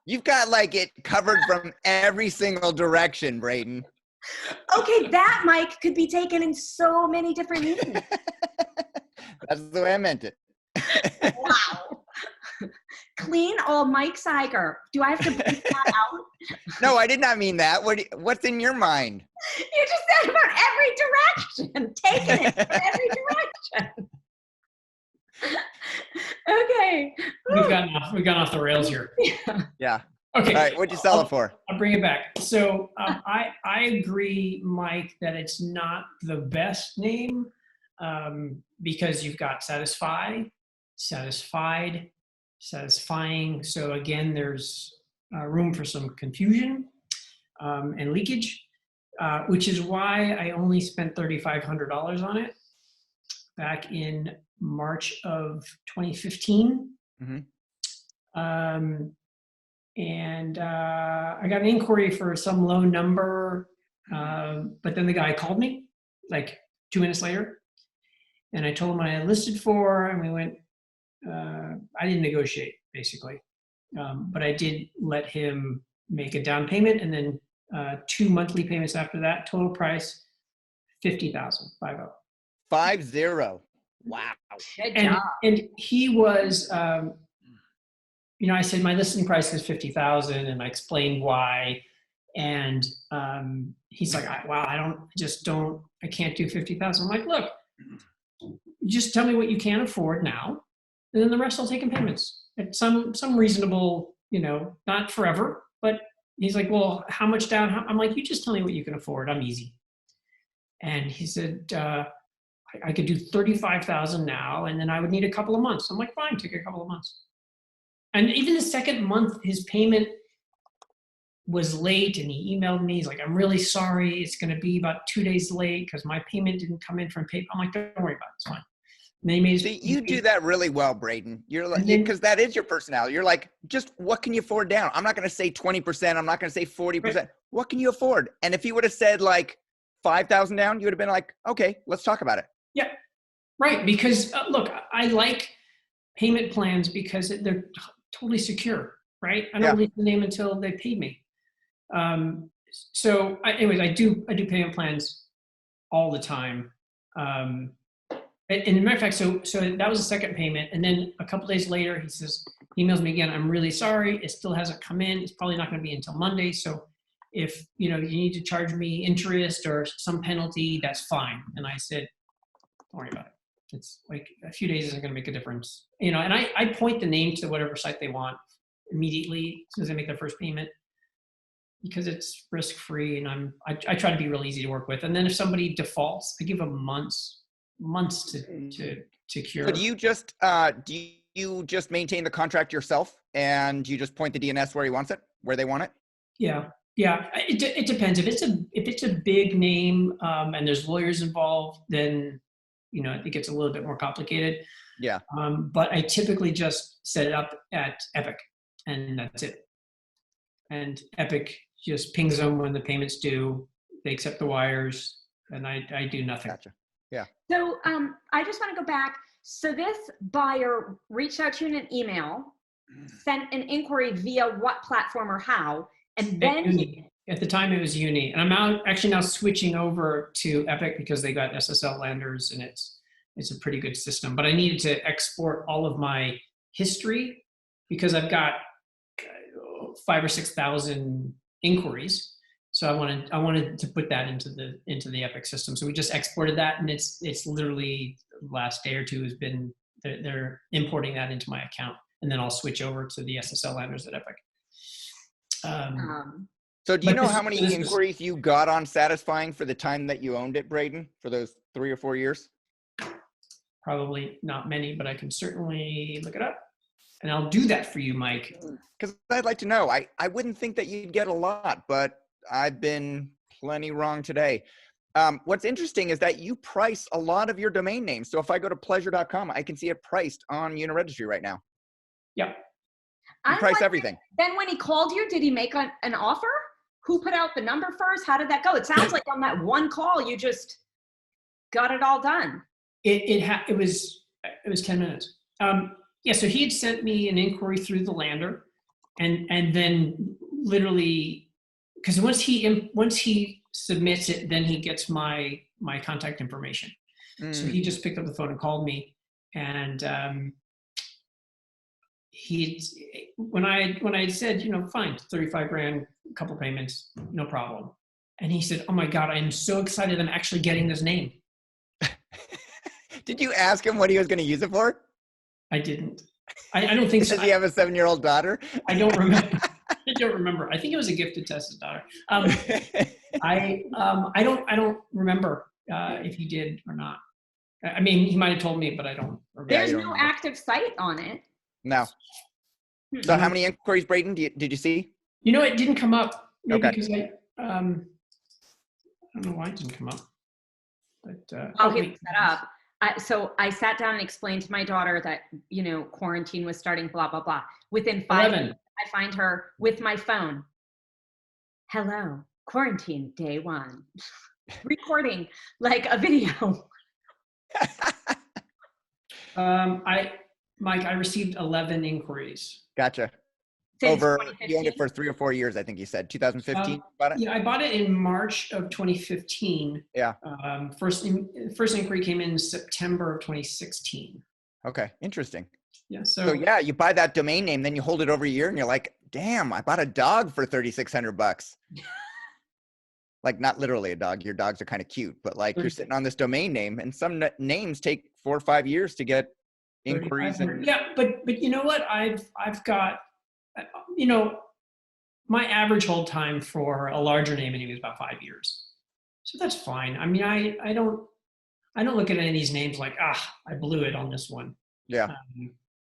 You've got like it covered from every single direction, Braden. Okay, that mic could be taken in so many different meanings. That's the way I meant it. Wow. Clean old Mike Cyger. Do I have to bleep that out? No, I did not mean that. What's in your mind? You just said about every direction. Taking it in every direction. Okay. We've gone off the rails here. Yeah. Okay. All right. What'd you sell it for? I'll bring it back. So I agree, Mike, that it's not the best name because you've got satisfy, satisfied, satisfying. So again, there's room for some confusion and leakage, which is why I only spent $3,500 on it back in March of 2015. Mm-hmm. And I got an inquiry for some low number, but then the guy called me like 2 minutes later, and I told him what I had listed for, and we went, I didn't negotiate basically, but I did let him make a down payment and then 2 monthly payments after that, total price, $50,000, 50. Wow. Good job. And he was, I said my listing price is $50,000, and I explained why. And he's like, I can't do $50,000. I'm like, look, just tell me what you can afford now, and then the rest I'll take in payments at some reasonable, not forever. But he's like, well, how much down? I'm like, you just tell me what you can afford. I'm easy. And he said, I could do $35,000 now, and then I would need a couple of months. I'm like, fine, take a couple of months. And even the second month, his payment was late, and he emailed me. He's like, I'm really sorry. It's going to be about 2 days late because my payment didn't come in from PayPal. I'm like, don't worry about it. It's fine. And then he made See, you do that really well, Braden. You're like, because that is your personality. You're like, just what can you afford down? I'm not going to say 20%. I'm not going to say 40%. Right. What can you afford? And if he would have said like 5,000 down, you would have been like, okay, let's talk about it. Yeah, right. Because look, I like payment plans because they're totally secure, right? I don't leave the name until they pay me. Anyways, I do payment plans all the time. And as a matter of fact, so that was the second payment. And then a couple days later, he emails me again, I'm really sorry. It still hasn't come in. It's probably not going to be until Monday. So if, you need to charge me interest or some penalty, that's fine. And I said, don't worry about it. It's like a few days isn't going to make a difference. And I point the name to whatever site they want immediately as soon as they make their first payment, because it's risk-free, and I try to be real easy to work with. And then if somebody defaults, I give them months to cure. So do you just maintain the contract yourself, and you just point the DNS where they want it? Yeah. It depends. If it's a big name and there's lawyers involved, then it gets a little bit more complicated. Yeah. But I typically just set it up at Epic, and that's it. and Epic just pings them when the payment's due. They accept the wires, and I do nothing. Gotcha. Yeah. So I just want to go back. So this buyer reached out to you in an email, sent an inquiry via what platform or how, and then At the time it was Uni, and I'm actually now switching over to Epic because they got SSL landers, and it's a pretty good system. But I needed to export all of my history because I've got 5,000 or 6,000 inquiries. So I wanted to put that into the Epic system. So we just exported that, and it's literally the last day or two has been they're importing that into my account, and then I'll switch over to the SSL landers at Epic. So do you know how many inquiries you got on Satisfying for the time that you owned it, Braden, for those 3 or 4 years? Probably not many, but I can certainly look it up. And I'll do that for you, Mike. Because I'd like to know. I wouldn't think that you'd get a lot, but I've been plenty wrong today. What's interesting is that you price a lot of your domain names. So if I go to pleasure.com, I can see it priced on Uniregistry right now. Yep. You price everything. Then when he called you, did he make an offer? Who put out the number first? How did that go? It sounds like on that one call, you just got it all done. It was 10 minutes. Yeah, so he had sent me an inquiry through the lander, and then literally, because once he submits it, then he gets my contact information. So he just picked up the phone and called me, and when I said, fine, 35 grand, a couple payments, no problem. And he said, oh my God, I'm so excited. I'm actually getting this name. Did you ask him what he was going to use it for? I didn't. I don't think so. Does he have a 7-year-old daughter? I don't remember. I think it was a gifted Tessa's daughter. I don't remember if he did or not. I mean, he might have told me, but I don't remember. There's no active site on it. No. So how many inquiries, Braden, did you see? It didn't come up. Maybe Okay. because I don't know why it didn't come up. But I'll get set up. So I sat down and explained to my daughter that, quarantine was starting, blah, blah, blah. Within 5 minutes, I find her with my phone. Hello, quarantine, day 1. Recording like a video. Mike, I received 11 inquiries. Gotcha. You owned it for 3 or 4 years, I think you said. 2015, bought it? Yeah, I bought it in March of 2015. Yeah. First inquiry came in September of 2016. Okay, interesting. Yeah. So yeah, you buy that domain name, then you hold it over a year, and you're like, damn, I bought a dog for $3,600. Like, not literally a dog. Your dogs are kind of cute, but like you're sitting on this domain name, and some names take 4 or 5 years to get inquiries. Yeah, but you know what? I've got, my average hold time for a larger name anyway is about 5 years. So that's fine. I mean, I don't look at any of these names like, I blew it on this one. Yeah.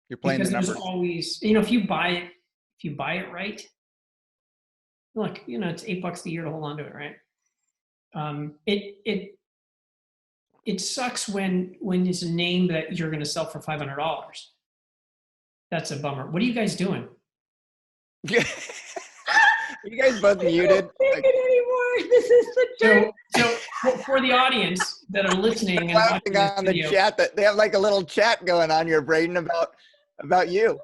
You're playing the numbers. There's always, if you buy it right, look, it's $8 a year to hold on to it, right? It sucks when it's a name that you're going to sell for $500. That's a bummer. What are you guys doing? Are you guys both muted? Take it anymore. This is the dirt. So for the audience that are listening and watching this on video, the chat, that they have like a little chat going on here, Braden, about you.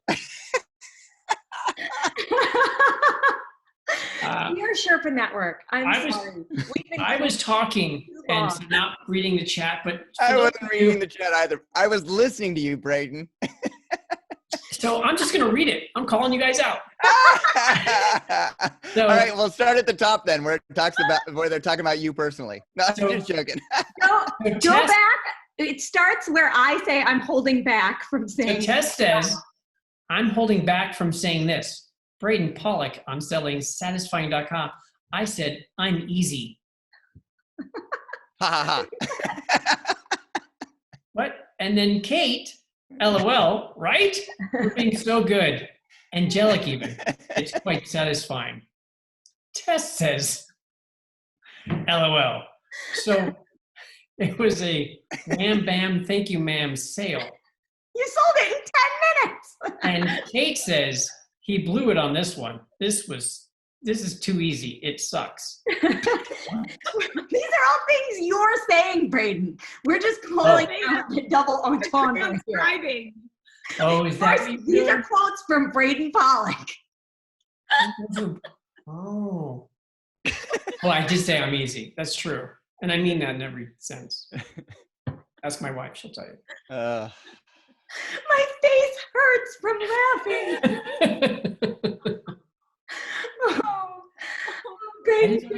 You're Sherpa Network. I'm sorry. I was talking and not reading the chat, but I wasn't reading the chat either. I was listening to you, Braden. So I'm just going to read it. I'm calling you guys out. All right, we'll start at the top then, where they're talking about you personally. No, I'm just joking. Go back. It starts where I say I'm holding back from saying. So Tess says, I'm holding back from saying this. Braden, Pollock, I'm selling satisfying.com. I said, I'm easy. What? And then Kate, LOL, right? You're being so good. Angelic even. It's quite satisfying. Tess says, LOL. So it was a wham bam, thank you ma'am sale. You sold it in 10 minutes. And Kate says, he blew it on this one. This was This is too easy. It sucks. These are all things you're saying, Braden. We're just calling out the double entendre here. Transcribing. Oh, is that what These you're are quotes from Braden Pollock. doing? Oh. Well, I did say I'm easy. That's true. And I mean that in every sense. Ask my wife, she'll tell you. My face hurts from laughing. Oh, Braden,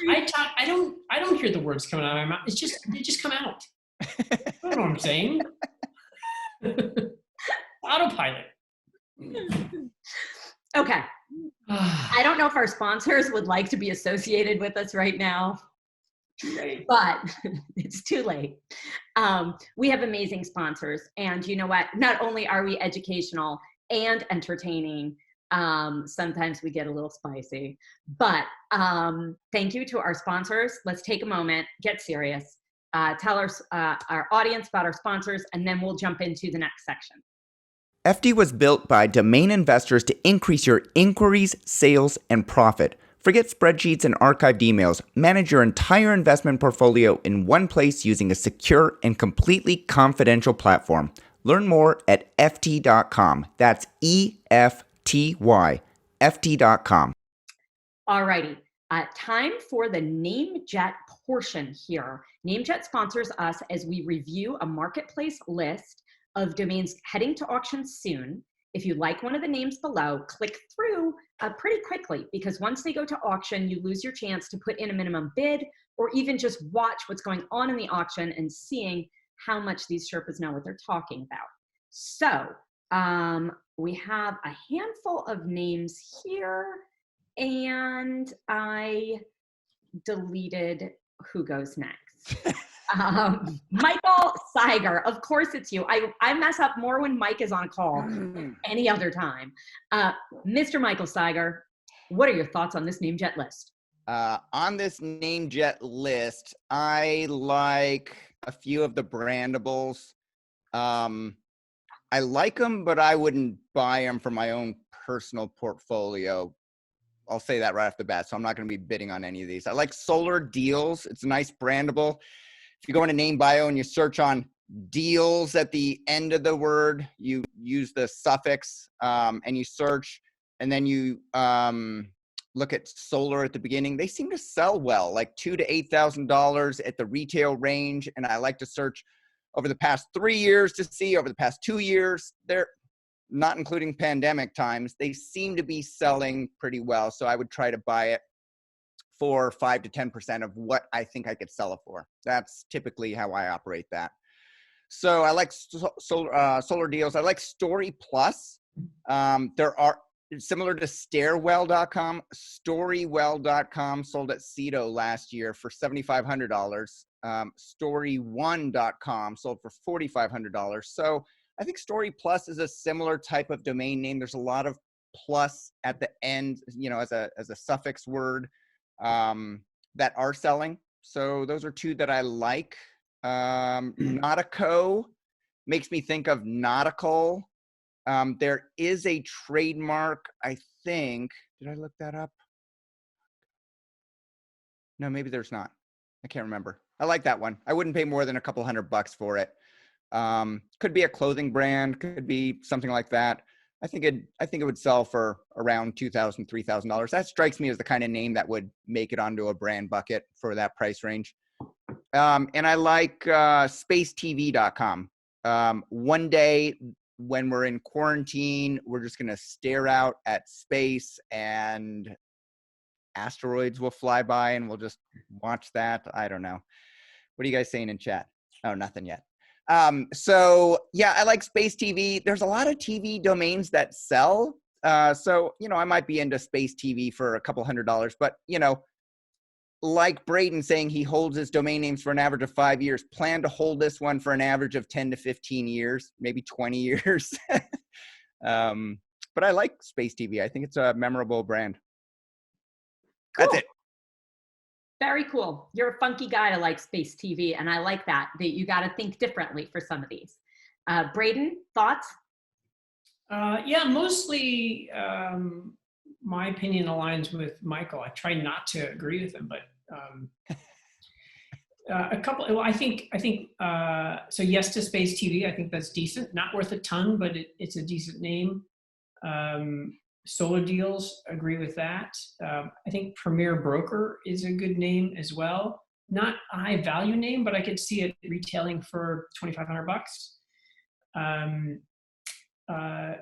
I don't hear the words coming out of my mouth. They just come out. I don't know what I'm saying. Autopilot. Okay. I don't know if our sponsors would like to be associated with us right now, but it's too late. We have amazing sponsors, and you know what? Not only are we educational and entertaining, sometimes we get a little spicy, but thank you to our sponsors. Let's take a moment, get serious, tell our audience about our sponsors, and then we'll jump into the next section. FD was built by domain investors to increase your inquiries, sales, and profit. Forget spreadsheets and archived emails. Manage your entire investment portfolio in one place using a secure and completely confidential platform. Learn more at ft.com. That's EFTY, ft.com. Alrighty, time for the NameJet portion here. NameJet sponsors us as we review a marketplace list of domains heading to auction soon. If you like one of the names below, click through pretty quickly, because once they go to auction, you lose your chance to put in a minimum bid or even just watch what's going on in the auction and seeing how much these Sherpas know what they're talking about. So we have a handful of names here, and I deleted who goes next. Michael Cyger, of course it's you. I mess up more when Mike is on call any other time. Mr. Michael Cyger, what are your thoughts on this NameJet list? On this NameJet list, I like a few of the brandables. I like them, but I wouldn't buy them for my own personal portfolio. I'll say that right off the bat, so I'm not going to be bidding on any of these. I like Solar Deals. It's a nice brandable. If you go into name bio and you search on deals at the end of the word, you use the suffix and you search, and then you look at solar at the beginning. They seem to sell well, like $2,000 to $8,000 at the retail range. And I like to search over the past 3 years to see over the past 2 years. They're not including pandemic times. They seem to be selling pretty well. So I would try to buy it for 5 to 10% of what I think I could sell it for. That's typically how I operate that. So I like Solar Deals. I like Story Plus. There are, similar to Stairwell.com, Storywell.com sold at Cito last year for $7,500. Story1.com sold for $4,500. So I think Story Plus is a similar type of domain name. There's a lot of plus at the end, you know, as a suffix word. That are selling. So those are two that I like. Nautico makes me think of nautical. There is a trademark, I think. Did I look that up? No, maybe there's not. I can't remember. I like that one. I wouldn't pay more than a couple $100 for it. Could be a clothing brand, could be something like that. I think it would sell for around $2,000, $3,000. That strikes me as the kind of name that would make it onto a brand bucket for that price range. And I like spacetv.com. One day when we're in quarantine, we're just going to stare out at space and asteroids will fly by and we'll just watch that. I don't know. What are you guys saying in chat? Oh, nothing yet. So yeah, I like Space TV. There's a lot of TV domains that sell. So, you know, I might be into Space TV for a couple $100, but you know, like Braden saying he holds his domain names for an average of 5 years, plan to hold this one for an average of 10 to 15 years, maybe 20 years. But I like Space TV. I think it's a memorable brand. Cool. That's it. Very cool. You're a funky guy to like Space TV, and I like that you got to think differently for some of these. Braden, thoughts? Yeah, mostly my opinion aligns with Michael. I try not to agree with him, but a couple. Well, I think. So yes to Space TV. I think that's decent. Not worth a ton, but it's a decent name. Solar Deals. Agree with that. I think Premier Broker is a good name as well. Not a high value name, but I could see it retailing for $2,500.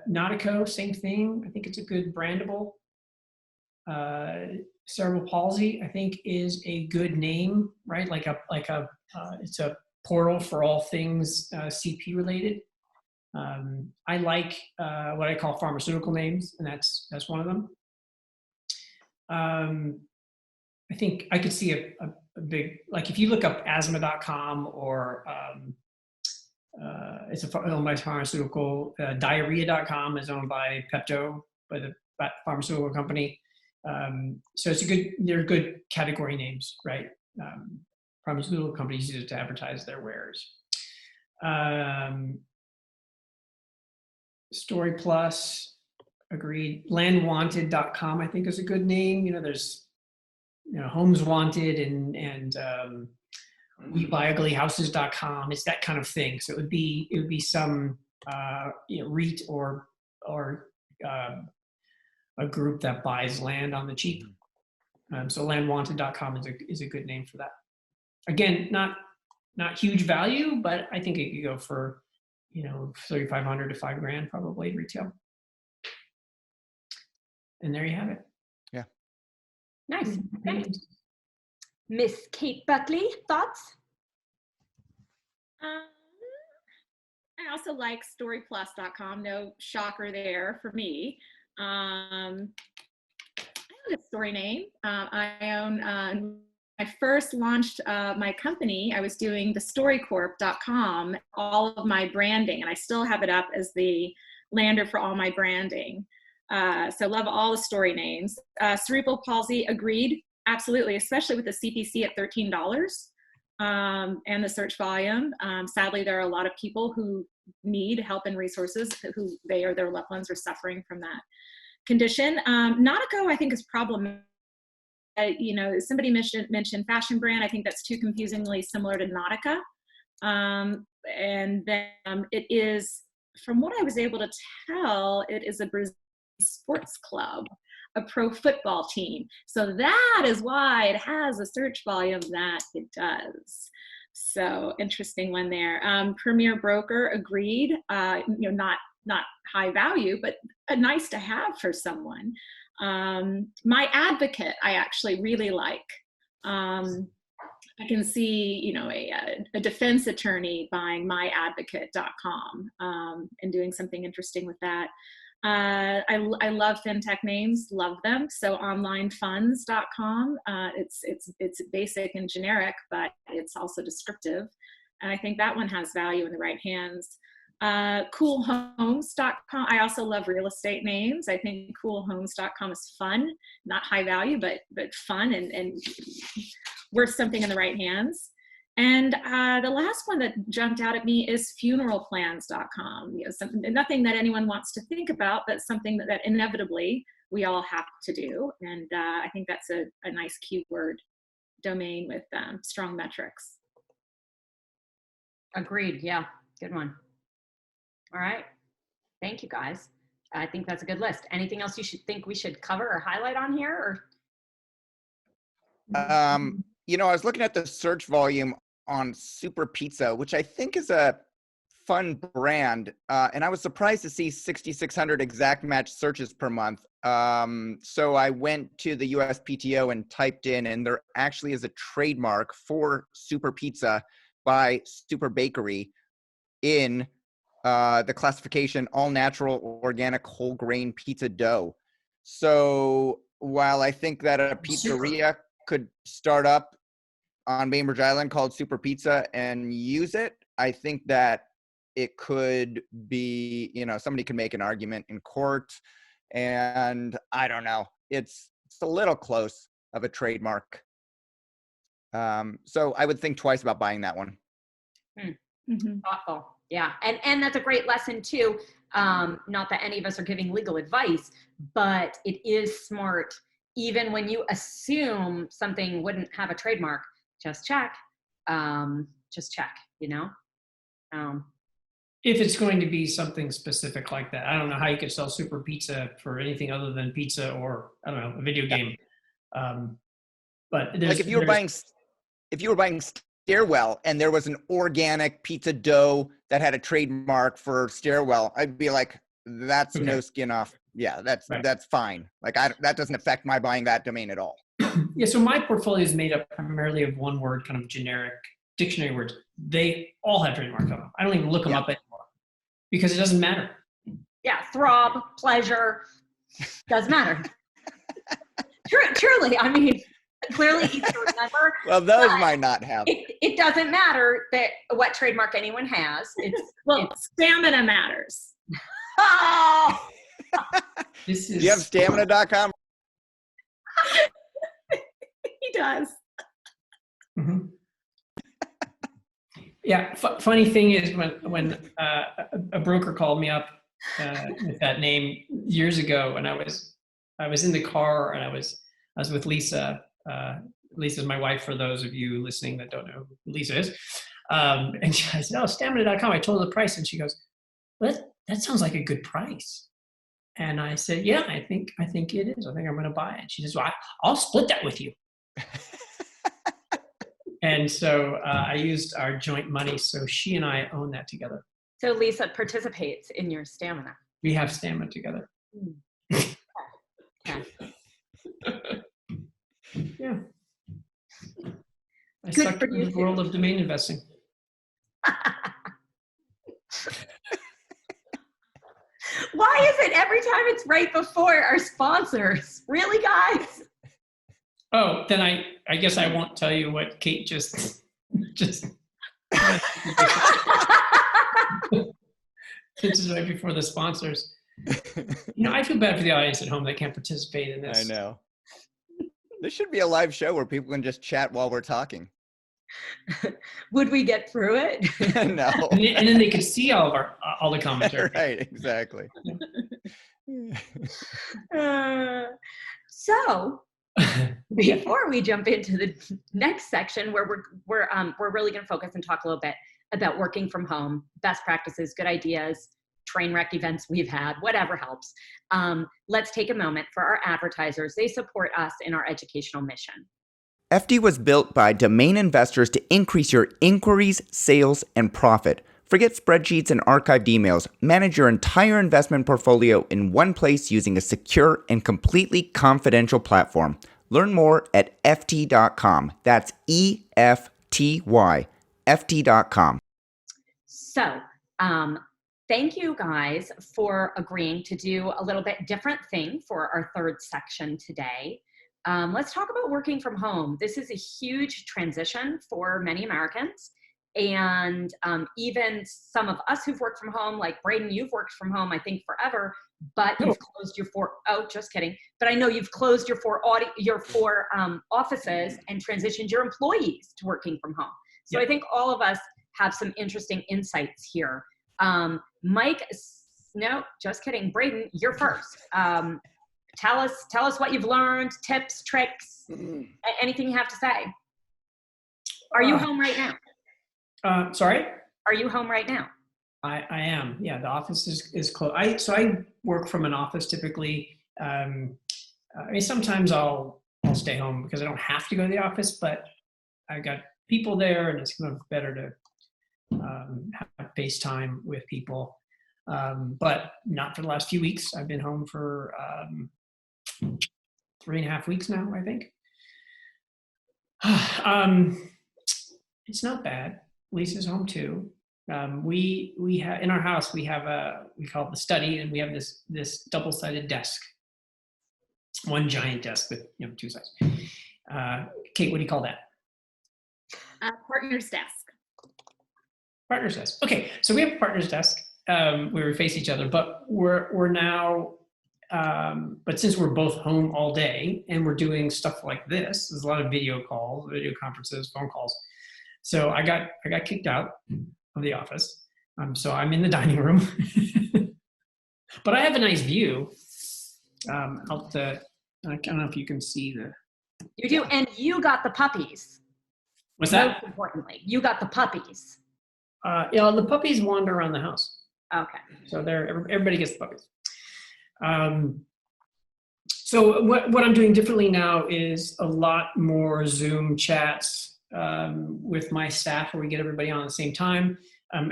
Nautico, same thing. I think it's a good brandable. Cerebral palsy, I think, is a good name, right? It's a portal for all things CP related. I like what I call pharmaceutical names, and that's one of them. I think I could see a big, like if you look up asthma.com or it's owned by pharmaceutical, diarrhea.com is owned by Pepto, by the pharmaceutical company. So they're good category names, right? Pharmaceutical companies use it to advertise their wares. Story Plus, agreed. Landwanted.com, I think, is a good name. There's Homes Wanted and WeBuyUglyHouses.com. It's that kind of thing. So it would be some REIT or a group that buys land on the cheap. So landwanted.com is a good name for that. Again, not huge value, but I think it could go for $3,500 to $5,000 probably retail. And there you have it. Yeah. Nice. Okay. Miss Kate Buckley, thoughts? I also like storyplus.com. No shocker there for me. I own a story name. I own, I first launched my company. I was doing the storycorp.com, all of my branding, and I still have it up as the lander for all my branding. So love all the story names. Cerebral palsy, agreed. Absolutely, especially with the CPC at $13 and the search volume. Sadly, there are a lot of people who need help and resources who they or their loved ones are suffering from that condition. Nautico, I think, is problematic. Somebody mentioned fashion brand. I think that's too confusingly similar to Nautica. And then it is, from what I was able to tell, it is a Brazilian sports club, a pro football team. So that is why it has a search volume that it does. So interesting one there. Premier Broker, agreed. Not high value, but nice to have for someone. My Advocate, I actually really like. I can see, a defense attorney buying myadvocate.com and doing something interesting with that. I love fintech names, love them. So onlinefunds.com, it's basic and generic, but it's also descriptive. And I think that one has value in the right hands. Coolhomes.com. I also love real estate names. I think coolhomes.com is fun, not high value, but fun and worth something in the right hands. And the last one that jumped out at me is funeralplans.com. Nothing that anyone wants to think about, but something that inevitably we all have to do. And I think that's a nice keyword domain with strong metrics. Agreed. Yeah, good one. All right. Thank you, guys. I think that's a good list. Anything else you think we should cover or highlight on here? I was looking at the search volume on Super Pizza, which I think is a fun brand. And I was surprised to see 6,600 exact match searches per month. So I went to the USPTO and typed in, and there actually is a trademark for Super Pizza by Super Bakery in the classification all natural organic whole grain pizza dough. So while I think that a pizzeria could start up on Bainbridge Island called Super Pizza and use it, I think that it could be, somebody could make an argument in court, and I don't know, it's a little close of a trademark. So I would think twice about buying that one. Thoughtful. Yeah. And that's a great lesson too. Not that any of us are giving legal advice, but it is smart, even when you assume something wouldn't have a trademark, just check, you know? If it's going to be something specific like that. I don't know how you could sell super pizza for anything other than pizza or, I don't know, a video game. But like if you were buying Stairwell and there was an organic pizza dough that had a trademark for Stairwell, I'd be like, that's no skin off. Yeah, that's fine. Like that doesn't affect my buying that domain at all. Yeah, so my portfolio is made up primarily of one word, kind of generic dictionary words. They all have trademarks on them. I don't even look them up anymore because it doesn't matter. Yeah, throb, pleasure, doesn't matter. Truly, I mean, clearly easy to remember. Well, those might not have. It doesn't matter what trademark anyone has. Stamina matters. Oh! Do you have stamina.com? He does. Mm-hmm. Yeah, funny thing is when a broker called me up with that name years ago, and I was in the car and I was with Lisa. Lisa's my wife, for those of you listening that don't know who Lisa is. And I said, "Oh, stamina.com." I told her the price, and she goes, "That sounds like a good price." And I said, "Yeah, I think it is. I think I'm going to buy it." She says, "Well, I'll split that with you." And so I used our joint money, so she and I own that together. So Lisa participates in your stamina. We have stamina together. Okay. Yeah. I sucked into the world of domain investing. Why is it every time it's right before our sponsors? Really, guys? Oh, then I guess I won't tell you what Kate just this is right before the sponsors. I feel bad for the audience at home. They can't participate in this. I know. This should be a live show where people can just chat while we're talking. Would we get through it? No. And then they could see all the commentary. Right, exactly. So before we jump into the next section, where we're really going to focus and talk a little bit about working from home, best practices, good ideas, train wreck events we've had, whatever helps. Let's take a moment for our advertisers. They support us in our educational mission. FD was built by domain investors to increase your inquiries, sales, and profit. Forget spreadsheets and archived emails. Manage your entire investment portfolio in one place using a secure and completely confidential platform. Learn more at ft.com. That's EFTY, ft.com. So, thank you guys for agreeing to do a little bit different thing for our third section today. Let's talk about working from home. This is a huge transition for many Americans. And even some of us who've worked from home, like Braden, you've worked from home, I think, forever, but you've closed your just kidding. But I know you've closed your four offices and transitioned your employees to working from home. So I think all of us have some interesting insights here. Mike, no, just kidding. Braden, you're first. Tell us what you've learned, tips, tricks, anything you have to say. Are you home right now? Sorry? Are you home right now? I am. Yeah, the office is closed. So I work from an office typically. I mean, sometimes I'll stay home because I don't have to go to the office, but I got people there, and it's kind of better to have FaceTime with people. But not for the last few weeks. I've been home for 3.5 weeks now, I think. It's not bad. Lisa's home too. We have in our house, we call it the study, and we have this double-sided desk. One giant desk with two sides. Kate, what do you call that? Partner's desk. Partner's desk. Okay, so we have a partner's desk where we face each other, but we're now. But since we're both home all day and we're doing stuff like this, there's a lot of video calls, video conferences, phone calls. So I got kicked out of the office. So I'm in the dining room. But I have a nice view out the, I don't know if you can see the. You do, and you got the puppies. What's that? Most importantly, you got the puppies. The puppies wander around the house. Okay. So everybody gets the puppies. So what I'm doing differently now is a lot more Zoom chats with my staff where we get everybody on at the same time.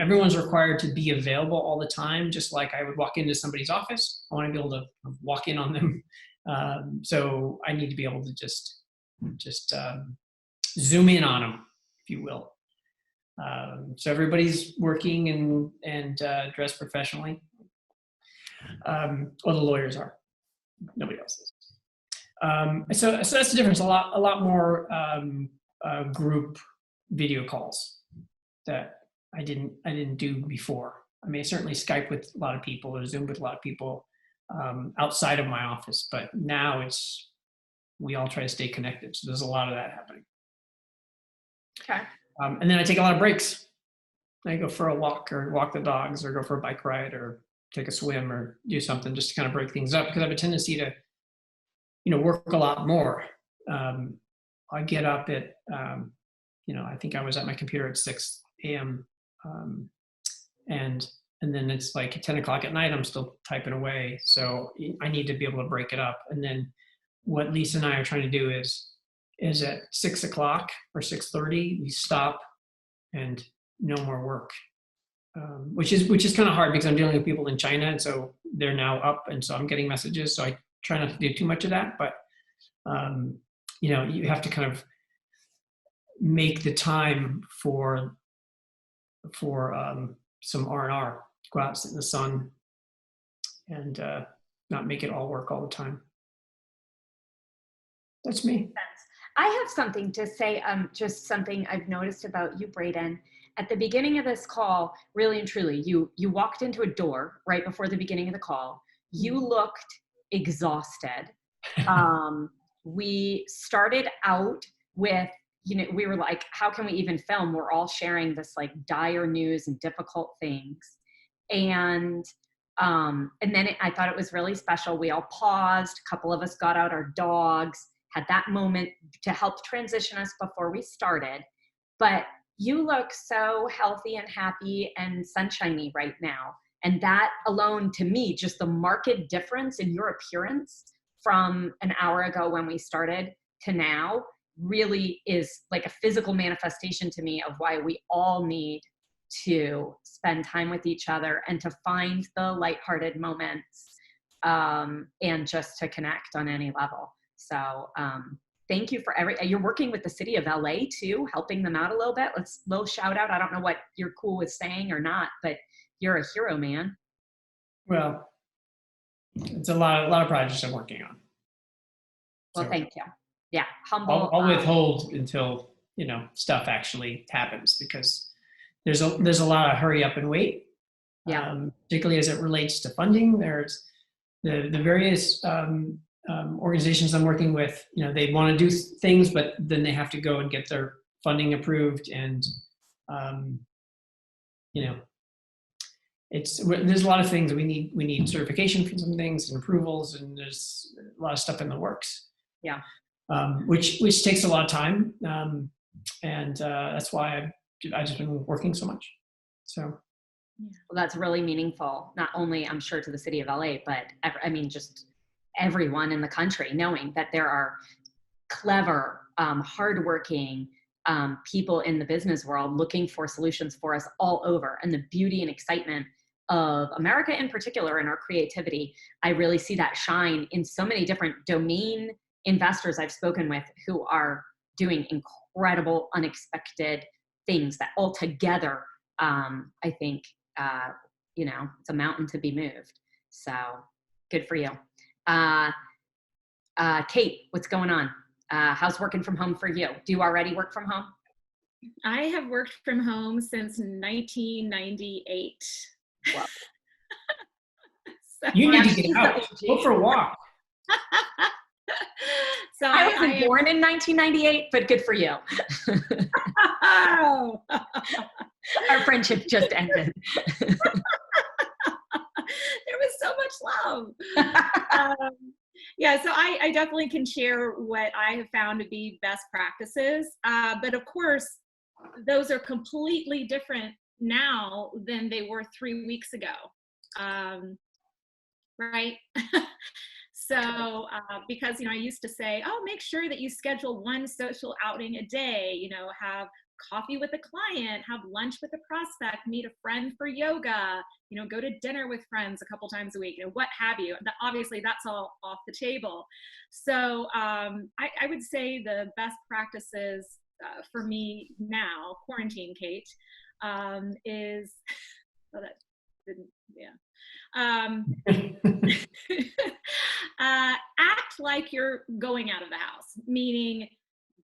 Everyone's required to be available all the time, just like I would walk into somebody's office. I want to be able to walk in on them. So I need to be able to just zoom in on them, if you will. So everybody's working and dressed professionally. Well, the lawyers are. Nobody else is. So that's the difference. A lot more group video calls that I didn't do before. I mean, I certainly Skype with a lot of people or Zoom with a lot of people outside of my office, but now we all try to stay connected. So there's a lot of that happening. Okay. And then I take a lot of breaks. I go for a walk or walk the dogs or go for a bike ride or take a swim or do something just to kind of break things up, because I have a tendency to, work a lot more. I get up at, I think I was at my computer at 6 a.m. And then it's like 10 o'clock at night, I'm still typing away. So I need to be able to break it up. And then what Lisa and I are trying to do is at 6 o'clock or 6:30, we stop and no more work. Which is kind of hard because I'm dealing with people in China, and so they're now up, and so I'm getting messages. So I try not to do too much of that, but you have to kind of make the time for some R&R. Go out, sit in the sun, and not make it all work all the time. That's me. I have something to say. Just something I've noticed about you, Braden. At the beginning of this call, really and truly, you walked into a door right before the beginning of the call. You looked exhausted. We started out with, we were like, how can we even film? We're all sharing this like dire news and difficult things. And then I thought it was really special. We all paused. A couple of us got out our dogs, had that moment to help transition us before we started. But you look so healthy and happy and sunshiny right now. And that alone, to me, just the marked difference in your appearance from an hour ago when we started to now really is like a physical manifestation to me of why we all need to spend time with each other and to find the lighthearted moments and just to connect on any level. So, thank you for you're working with the city of LA too, helping them out a little bit. Little shout out. I don't know what you're cool with saying or not, but you're a hero, man. Well, it's a lot of projects I'm working on. Well, So thank you. Yeah. Humble. I'll withhold until, stuff actually happens, because there's a lot of hurry up and wait. Yeah. Particularly as it relates to funding. There's the various, organizations I'm working with, they want to do things, but then they have to go and get their funding approved, and there's a lot of things we need certification for some things and approvals, and there's a lot of stuff in the works. Yeah. Which takes a lot of time, and that's why I've just been working so much. So. Well, that's really meaningful. Not only, I'm sure, to the city of LA, but just everyone in the country, knowing that there are clever, hardworking people in the business world looking for solutions for us all over. And the beauty and excitement of America in particular and our creativity, I really see that shine in so many different domain investors I've spoken with who are doing incredible, unexpected things that all together, I think, it's a mountain to be moved. So good for you. Kate, what's going on? How's working from home for you? Do you already work from home? I have worked from home since 1998. Wow. So you need to get out. Go for a walk. So I wasn't born in 1998, but good for you. Oh. Our friendship just ended. There was so much love. Yeah, so I definitely can share what I have found to be best practices. But of course, those are completely different now than they were 3 weeks ago. Right? So, because, I used to say, oh, make sure that you schedule one social outing a day, have coffee with a client, have lunch with a prospect, meet a friend for yoga, go to dinner with friends a couple times a week, what have you. Obviously, that's all off the table. So I would say the best practices for me now, quarantine Kate, is, oh, that didn't, yeah. Act like you're going out of the house, meaning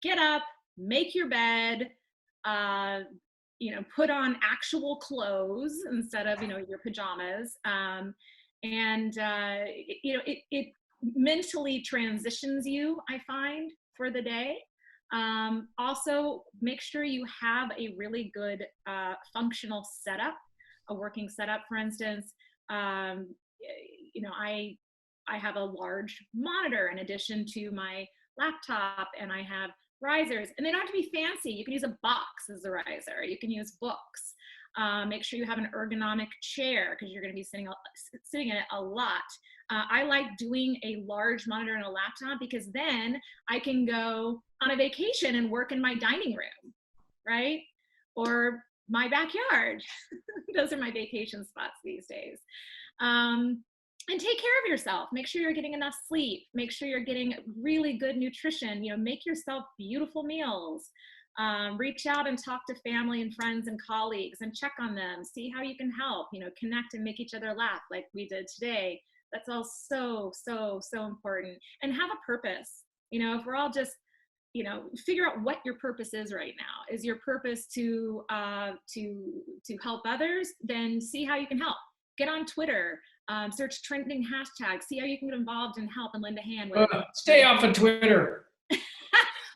get up, make your bed, put on actual clothes instead of, your pajamas. It mentally transitions you, I find, for the day. Also, make sure you have a really good functional setup, a working setup, for instance. I have a large monitor in addition to my laptop, and I have risers, and they don't have to be fancy. You can use a box as a riser. You can use books. Make sure you have an ergonomic chair because you're going to be sitting in it a lot. I like doing a large monitor and a laptop because then I can go on a vacation and work in my dining room, right? Or my backyard. Those are my vacation spots these days. And take care of yourself. Make sure you're getting enough sleep. Make sure you're getting really good nutrition. Make yourself beautiful meals. Reach out and talk to family and friends and colleagues and check on them. See how you can help, connect and make each other laugh like we did today. That's all so, so, so important. And have a purpose. If we're all just, figure out what your purpose is right now. Is your purpose to help others? Then see how you can help. Get on Twitter. Search trending hashtags, see how you can get involved and help and lend a hand. Stay off of Twitter.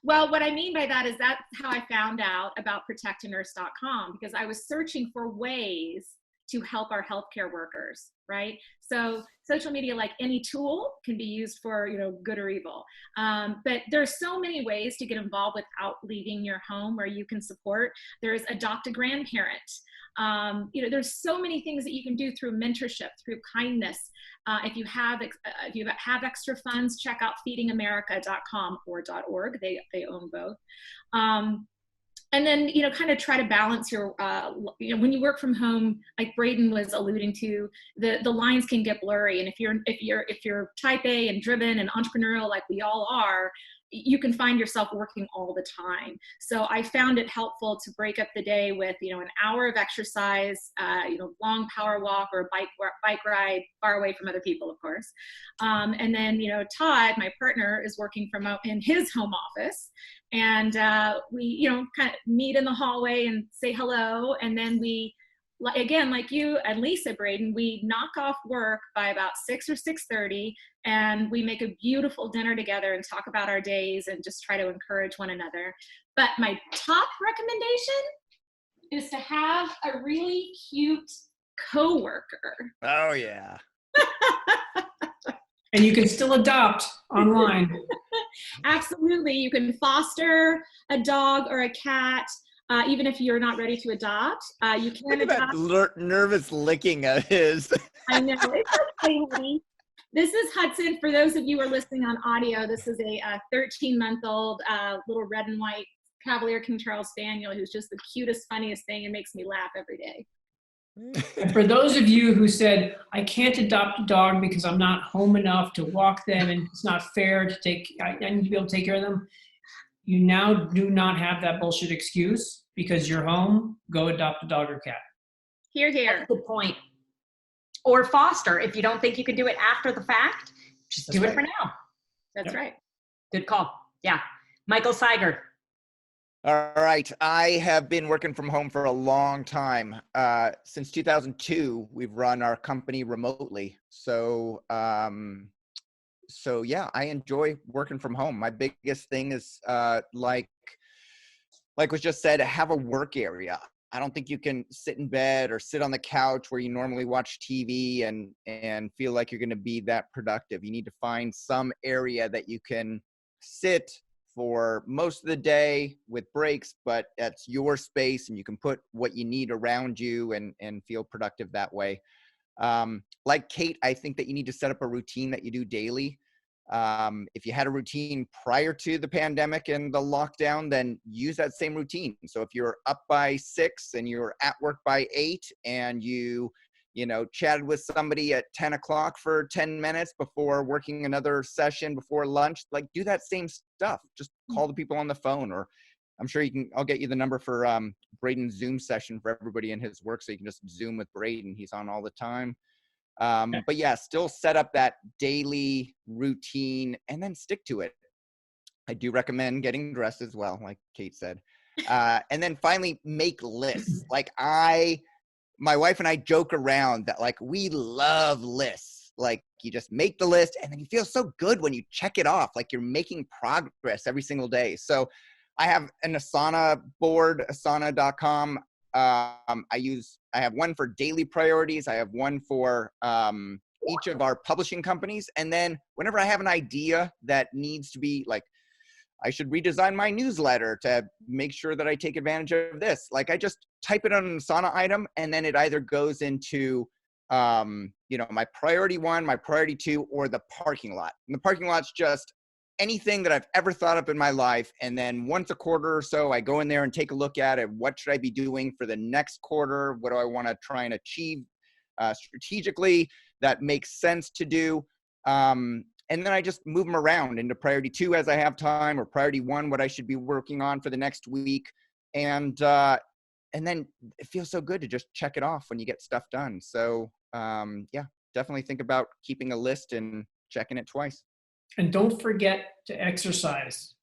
Well, what I mean by that is that's how I found out about protectanurse.com, because I was searching for ways to help our healthcare workers, right? So social media, like any tool, can be used for, good or evil. But there's so many ways to get involved without leaving your home where you can support. There's adopt a grandparent. There's so many things that you can do through mentorship, through kindness. If you have extra funds, check out feedingamerica.com or .org. They own both. And then, kind of try to balance your, when you work from home, like Braden was alluding to, the lines can get blurry. And if you're type A and driven and entrepreneurial like we all are, you can find yourself working all the time. So I found it helpful to break up the day with, an hour of exercise, long power walk or a bike ride far away from other people, of course. And then, Todd, my partner, is working from in his home office. And we, kind of meet in the hallway and say hello. And then we, again, like you and Lisa, Braden, we knock off work by about 6 or 6:30, and we make a beautiful dinner together and talk about our days and just try to encourage one another. But my top recommendation is to have a really cute coworker. Oh, yeah. And you can still adopt online. Absolutely. You can foster a dog or a cat. Even if you're not ready to adopt, you can adopt. That nervous licking of his. I know. It's okay, honey. This is Hudson. For those of you who are listening on audio, this is a 13-month-old little red and white Cavalier King Charles Spaniel who's just the cutest, funniest thing and makes me laugh every day. And for those of you who said, I can't adopt a dog because I'm not home enough to walk them and it's not fair to I need to be able to take care of them. You now do not have that bullshit excuse because you're home. Go adopt a dog or cat. Hear, hear. That's a good point. Or foster. If you don't think you can do it after the fact, just do it for now. That's right. Good call. Yeah. Michael Cyger. All right. I have been working from home for a long time. Since 2002, we've run our company remotely. So yeah, I enjoy working from home. My biggest thing is like was just said, have a work area. I don't think you can sit in bed or sit on the couch where you normally watch TV and feel like you're going to be that productive. You need to find some area that you can sit for most of the day with breaks, but that's your space and you can put what you need around you and feel productive that way. Like Kate, I think that you need to set up a routine that you do daily. If you had a routine prior to the pandemic and the lockdown, then use that same routine. So if you're up by 6 and you're at work by 8 and you chatted with somebody at 10 o'clock for 10 minutes before working another session before lunch, like do that same stuff. Just call the people on the phone, or I'm sure I'll get you the number for Braden's Zoom session for everybody in his work. So you can just Zoom with Braden. He's on all the time. But yeah, still set up that daily routine and then stick to it. I do recommend getting dressed as well, like Kate said. And then finally make lists. Like my wife and I joke around that like we love lists. Like you just make the list and then you feel so good when you check it off, like you're making progress every single day. So I have an Asana board, asana.com. I have one for daily priorities. I have one for each of our publishing companies. And then whenever I have an idea that needs to be like, I should redesign my newsletter to make sure that I take advantage of this. Like I just type it on an Asana item and then it either goes into, my priority 1, my priority 2, or the parking lot. And the parking lot's just anything that I've ever thought of in my life. And then once a quarter or so, I go in there and take a look at it. What should I be doing for the next quarter? What do I want to try and achieve strategically that makes sense to do? And then I just move them around into priority 2 as I have time, or priority 1, what I should be working on for the next week. And then it feels so good to just check it off when you get stuff done. So yeah, definitely think about keeping a list and checking it twice. And don't forget to exercise.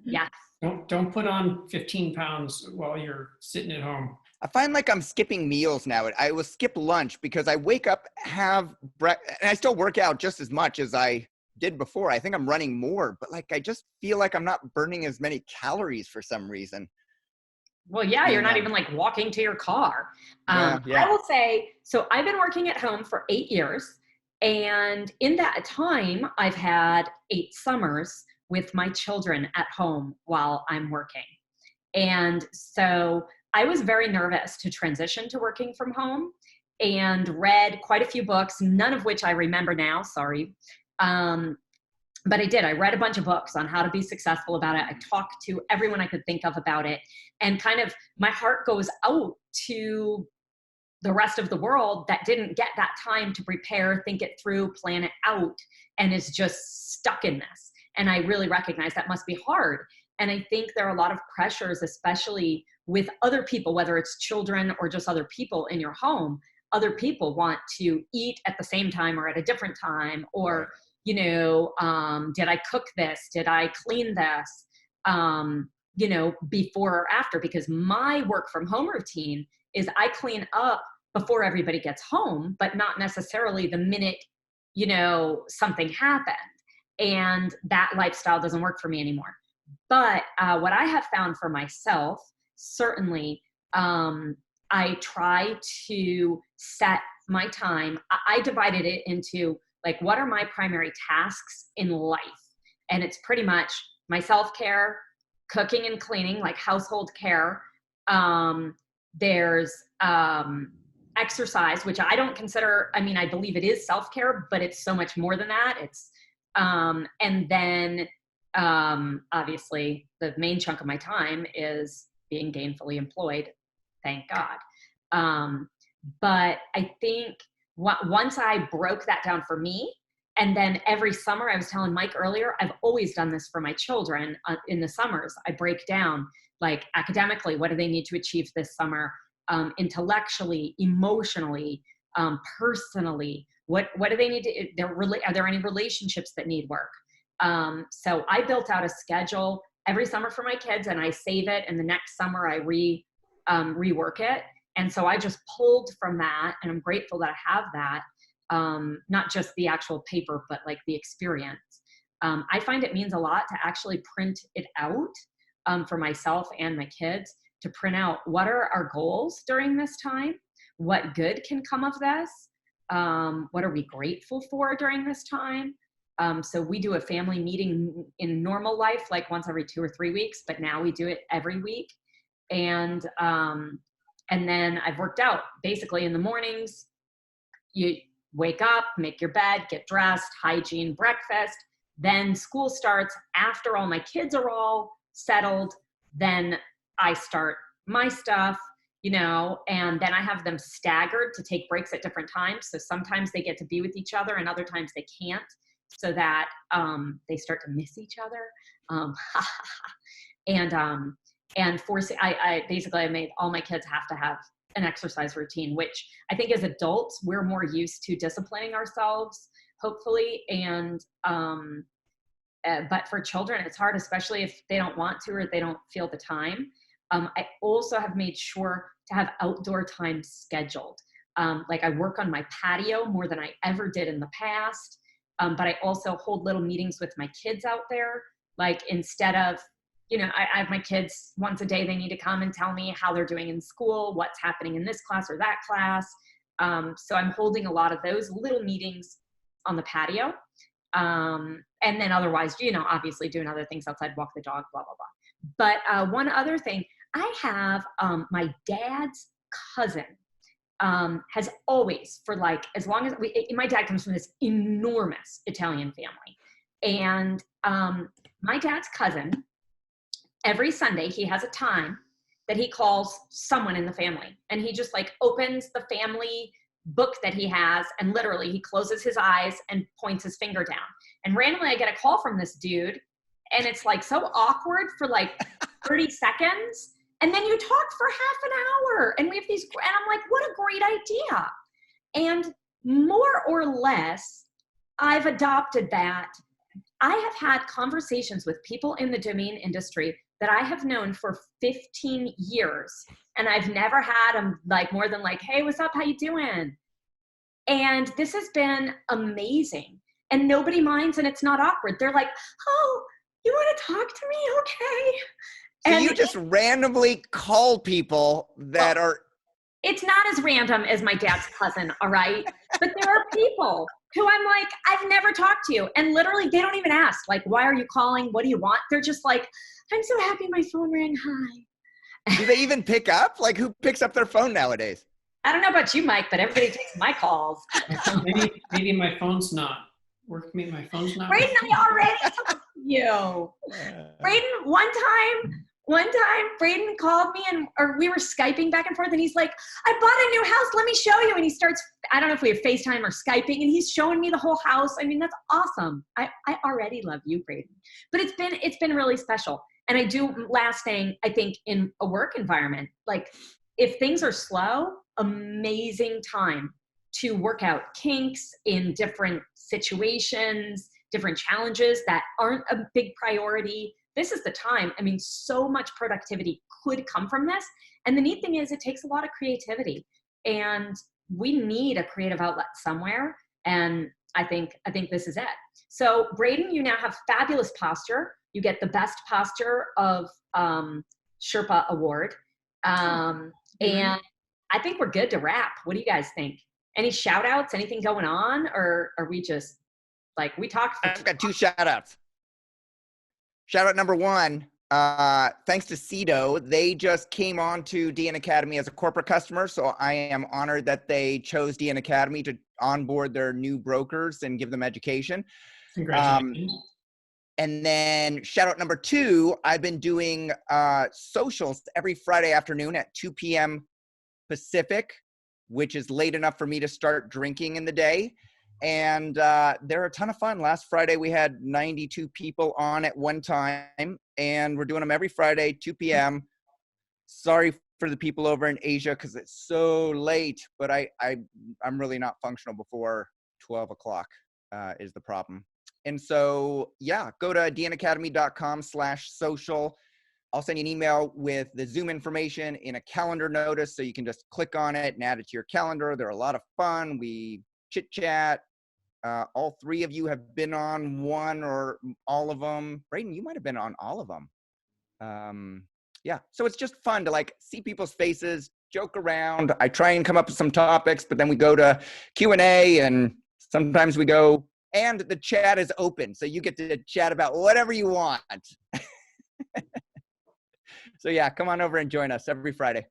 Yes. Don't put on 15 pounds while you're sitting at home. I find like I'm skipping meals now. I will skip lunch because I wake up, have breakfast, and I still work out just as much as I did before. I think I'm running more, but like I just feel like I'm not burning as many calories for some reason. Well, yeah, you're not even like walking to your car. Yeah. I will say, so I've been working at home for 8 years. And in that time, I've had 8 summers with my children at home while I'm working. And so I was very nervous to transition to working from home and read quite a few books, none of which I remember now, sorry. But I did. I read a bunch of books on how to be successful about it. I talked to everyone I could think of about it. And kind of my heart goes out to the rest of the world that didn't get that time to prepare, think it through, plan it out, and is just stuck in this. And I really recognize that must be hard. And I think there are a lot of pressures, especially with other people, whether it's children or just other people in your home. Other people want to eat at the same time or at a different time, or, did I cook this? Did I clean this? Before or after, because my work from home routine is I clean up before everybody gets home, but not necessarily the minute, something happened. And that lifestyle doesn't work for me anymore. But what I have found for myself, certainly, I try to set my time. I divided it into like, what are my primary tasks in life? And it's pretty much my self-care, cooking and cleaning, like household care. There's exercise, which I don't consider, I believe it is self-care, but it's so much more than that. It's, and then obviously the main chunk of my time is being gainfully employed, thank God. But I think once I broke that down for me, and then every summer, I was telling Mike earlier, I've always done this for my children in the summers. I break down like academically, what do they need to achieve this summer? Intellectually, emotionally, personally, what do they need to, are there any relationships that need work? So I built out a schedule every summer for my kids, and I save it, and the next summer I rework it. And so I just pulled from that, and I'm grateful that I have that, not just the actual paper, but like the experience. I find it means a lot to actually print it out for myself and my kids, to to print out what are our goals during this time, what good can come of this, what are we grateful for during this time. So we do a family meeting in normal life, like once every 2 or 3 weeks, but now we do it every week. And then I've worked out basically in the mornings. You wake up, make your bed, get dressed, hygiene, breakfast. Then school starts after all my kids are all settled. Then I start my stuff, you know, and then I have them staggered to take breaks at different times. So sometimes they get to be with each other and other times they can't, so that they start to miss each other. And I basically made all my kids have to have an exercise routine, which I think as adults, we're more used to disciplining ourselves, hopefully. And, but for children, it's hard, especially if they don't want to, or they don't feel the time. I also have made sure to have outdoor time scheduled. Like I work on my patio more than I ever did in the past. But I also hold little meetings with my kids out there. Like instead of, you know, I have my kids once a day, they need to come and tell me how they're doing in school, what's happening in this class or that class. So I'm holding a lot of those little meetings on the patio. And then otherwise, you know, obviously doing other things outside, walk the dog, blah, blah, blah. But one other thing, I have my dad's cousin has always, for like, as long as my dad comes from this enormous Italian family. And my dad's cousin, every Sunday, he has a time that he calls someone in the family. And he just like opens the family book that he has, and literally he closes his eyes and points his finger down. And randomly I get a call from this dude, and it's like so awkward for like 30 seconds. And then you talk for half an hour, and we have these, and I'm like, what a great idea. And more or less, I've adopted that. I have had conversations with people in the domain industry that I have known for 15 years. And I've never had them like more than like, hey, what's up? How you doing? And this has been amazing. And nobody minds, and it's not awkward. They're like, oh, you want to talk to me? Okay. So And you just randomly call people that are. It's not as random as my dad's cousin, all right? But there are people who I'm like, I've never talked to you. And literally, they don't even ask, like, why are you calling? What do you want? They're just like, I'm so happy my phone rang. Hi. Do they even pick up? Like, who picks up their phone nowadays? I don't know about you, Mike, but everybody takes my calls. Maybe my phone's not working. My phone's not. Braden, I already talked to you. Braden, one time, Braden called me, or we were Skyping back and forth, and he's like, I bought a new house, let me show you. And he starts, I don't know if we have FaceTime or Skyping, and he's showing me the whole house. I mean, that's awesome. I already love you, Braden. But it's been really special. And I do, last thing, I think in a work environment, like if things are slow, amazing time to work out kinks in different situations, different challenges that aren't a big priority. This is the time. I mean, so much productivity could come from this. And the neat thing is it takes a lot of creativity, and we need a creative outlet somewhere. And I think this is it. So Braden, you now have fabulous posture. You get the best posture of Sherpa award. And I think we're good to wrap. What do you guys think? Any shout outs, anything going on? Or are we just like, we talked? I've got 2 shout outs. Shout out number 1, thanks to Cedo. They just came on to DN Academy as a corporate customer. So I am honored that they chose DN Academy to onboard their new brokers and give them education. Congratulations. And then shout out number 2, I've been doing socials every Friday afternoon at 2 p.m. Pacific, which is late enough for me to start drinking in the day. And they're a ton of fun. Last Friday, we had 92 people on at one time, and we're doing them every Friday, 2 p.m. Sorry for the people over in Asia because it's so late, but I'm really not functional before 12 o'clock is the problem. And so, yeah, go to dnacademy.com/social. I'll send you an email with the Zoom information in a calendar notice, so you can just click on it and add it to your calendar. They're a lot of fun. We chit chat. All 3 of you have been on one or all of them. Braden, you might have been on all of them. Yeah. So it's just fun to like see people's faces, joke around. I try and come up with some topics, but then we go to Q&A, and sometimes we go, and the chat is open. So you get to chat about whatever you want. So yeah, come on over and join us every Friday.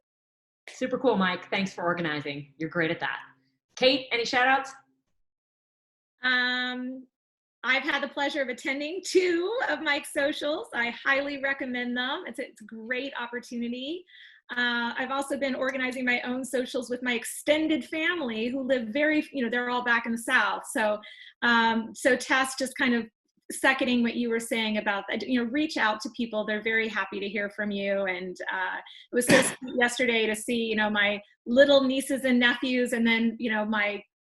Super cool, Mike. Thanks for organizing. You're great at that. Kate, any shout outs? I've had the pleasure of attending 2 of Mike's socials. I highly recommend them. It's a great opportunity. I've also been organizing my own socials with my extended family who live they're all back in the South. So, Tess, just kind of seconding what you were saying about that, reach out to people. They're very happy to hear from you. And it was so sweet yesterday to see, my little nieces and nephews, and then,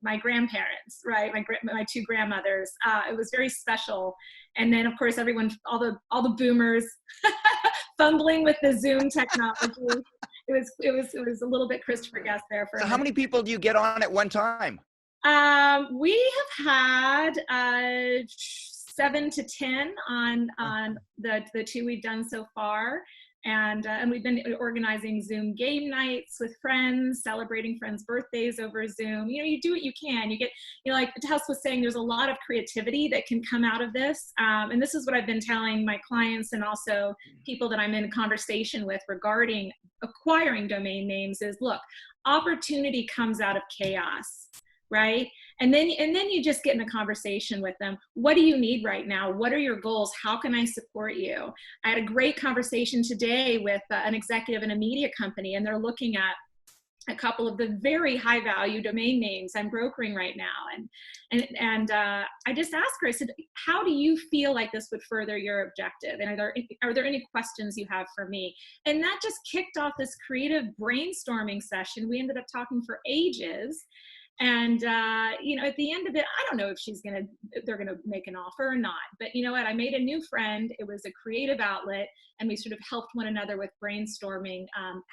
my grandparents, right? My 2 grandmothers. It was very special. And then of course, everyone, all the boomers fumbling with the Zoom technology. It was a little bit Christopher Guest there for. So how many people do you get on at one time? We have had 7 to 10 on the 2 we've done so far. And we've been organizing Zoom game nights with friends, celebrating friends' birthdays over Zoom. You do what you can. You get, like Tess was saying, there's a lot of creativity that can come out of this. And this is what I've been telling my clients and also people that I'm in conversation with regarding acquiring domain names is, look, opportunity comes out of chaos, right? And then you just get in a conversation with them. What do you need right now? What are your goals? How can I support you? I had a great conversation today with an executive in a media company, and they're looking at a couple of the very high value domain names I'm brokering right now. And I just asked her, I said, how do you feel like this would further your objective? And are there any questions you have for me? And that just kicked off this creative brainstorming session. We ended up talking for ages. And, at the end of it, I don't know if they're going to make an offer or not, but you know what? I made a new friend. It was a creative outlet, and we sort of helped one another with brainstorming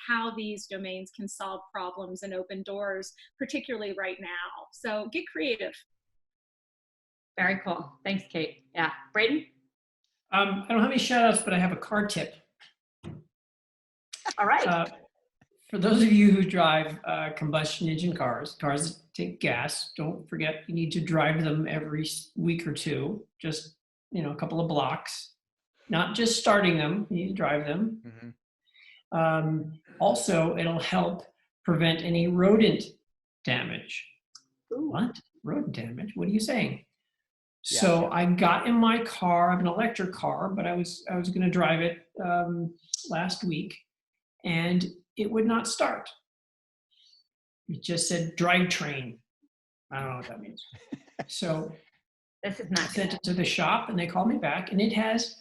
how these domains can solve problems and open doors, particularly right now. So get creative. Very cool. Thanks, Kate. Yeah. Braden? I don't have any shout outs, but I have a car tip. All right. For those of you who drive combustion engine cars that take gas, don't forget you need to drive them every week or 2, just, a couple of blocks, not just starting them, you need to drive them. Mm-hmm. Also, it'll help prevent any rodent damage. Ooh. What? Rodent damage? What are you saying? Yeah. So I got in my car, I have an electric car, but I was going to drive it last week, and it would not start. It just said drivetrain. I don't know what that means. So this is not I sent it to the shop, and they called me back, and it has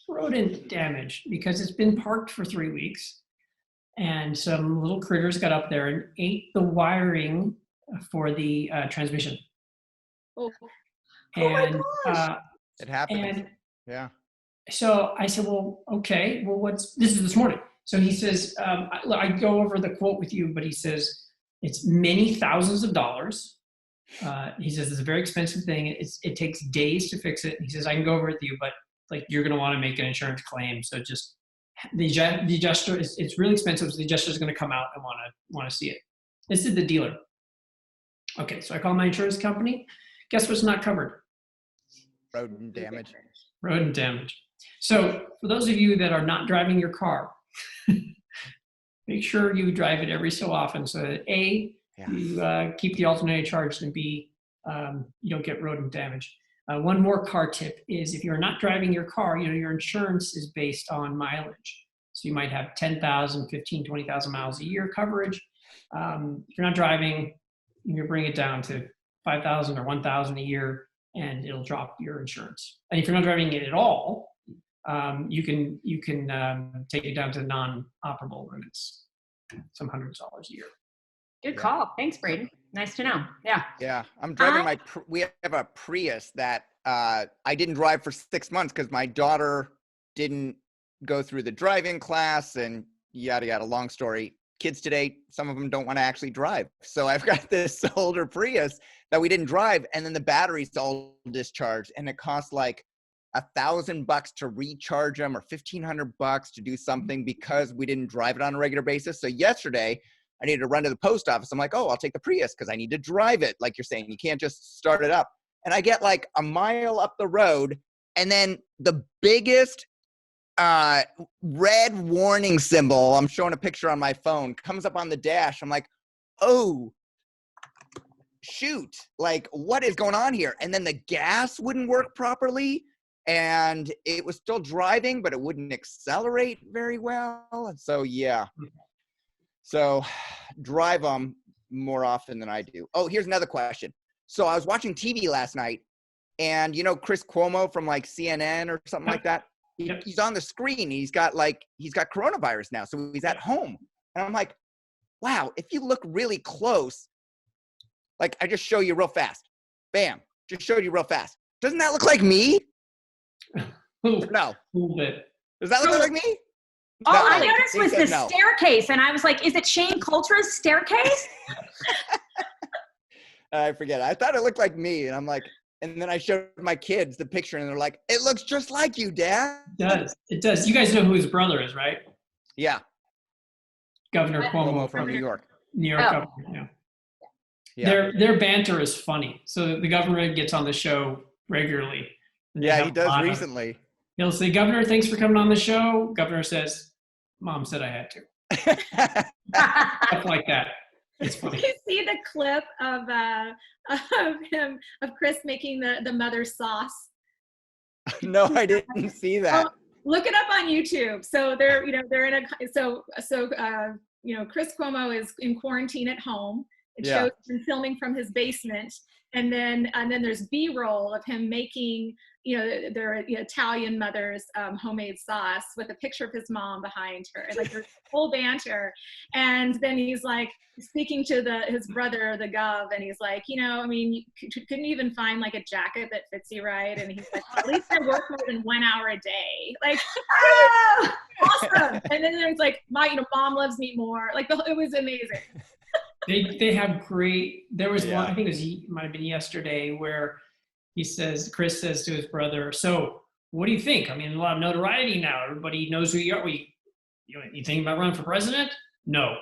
rodent damage because it's been parked for 3 weeks, and some little critters got up there and ate the wiring for the transmission. Oh. And oh my gosh. It happens. And yeah. So I said, well, okay, well, this is this morning. So he says, I go over the quote with you, but he says, it's many thousands of dollars. He says, it's a very expensive thing. It takes days to fix it. He says, I can go over it with you, but like, you're going to want to make an insurance claim. So just the adjuster, it's really expensive. So the adjuster is going to come out and want to see it. This is the dealer. Okay. So I call my insurance company. Guess what's not covered? Rodent damage. Rodent damage. So for those of you that are not driving your car, make sure you drive it every so often so that A, you keep the alternator charged, and B, you don't get rodent damage. One more car tip is if you're not driving your car, your insurance is based on mileage. So you might have 10,000, 15, 20,000 miles a year coverage. If you're not driving, you can bring it down to 5,000 or 1,000 a year, and it'll drop your insurance. And if you're not driving it at all, you can take it down to non-operable limits, some hundreds of dollars a year. Good call. Thanks, Braden. Nice to know. Yeah. Yeah. I'm driving we have a Prius that I didn't drive for 6 months because my daughter didn't go through the driving class and yada, yada, long story. Kids today, some of them don't want to actually drive. So I've got this older Prius that we didn't drive, and then the battery's all discharged, and it costs like $1,000 to recharge them or $1,500 to do something because we didn't drive it on a regular basis. So yesterday I needed to run to the post office. I'm like, oh, I'll take the Prius because I need to drive it. Like you're saying, you can't just start it up. And I get like a mile up the road, and then the biggest red warning symbol, I'm showing a picture on my phone, comes up on the dash. I'm like, oh, shoot, like what is going on here? And then the gas wouldn't work properly, and it was still driving, but it wouldn't accelerate very well. And so, yeah. So drive them more often than I do. Oh, here's another question. So I was watching TV last night, and you know Chris Cuomo from like CNN or something like that? He's on the screen. He's got coronavirus now, so he's at home. And I'm like, wow, if you look really close, like I just show you real fast. Bam, just showed you real fast. Doesn't that look like me? No. A little bit. Does that look like me? All No, I noticed was the no. staircase, and I was like, is it Shane Coulter's staircase? I forget. I thought it looked like me, and I'm like, and then I showed my kids the picture, and they're like, it looks just like you, Dad. It does. It does. You guys know who his brother is, right? Yeah. Governor Cuomo Cuomo from New York. New York Oh. governor, yeah. Yeah. Their banter is funny. So the governor gets on the show regularly. And they Yeah, have he a does lot of- recently. He'll say, Governor, thanks for coming on the show. Governor says, Mom said I had to. Stuff like that. It's Did funny. you see the clip of Chris making the mother's sauce? No, I didn't see that. Oh, look it up on YouTube. So they're in a Chris Cuomo is in quarantine at home. It Yeah. shows him filming from his basement, and then there's B-roll of him making their Italian mother's homemade sauce with a picture of his mom behind her, and like there's full banter. And then he's like speaking to his brother, the gov, and he's like, I mean, you couldn't even find like a jacket that fits you right. And he's like, at least I work more than 1 hour a day. Like, awesome. And then there's like, mom loves me more. Like, it was amazing. They have great, there was Yeah. one, I think it might have been yesterday, where Chris says to his brother, so what do you think? I mean, a lot of notoriety now. Everybody knows who you are. You thinking about running for president? No.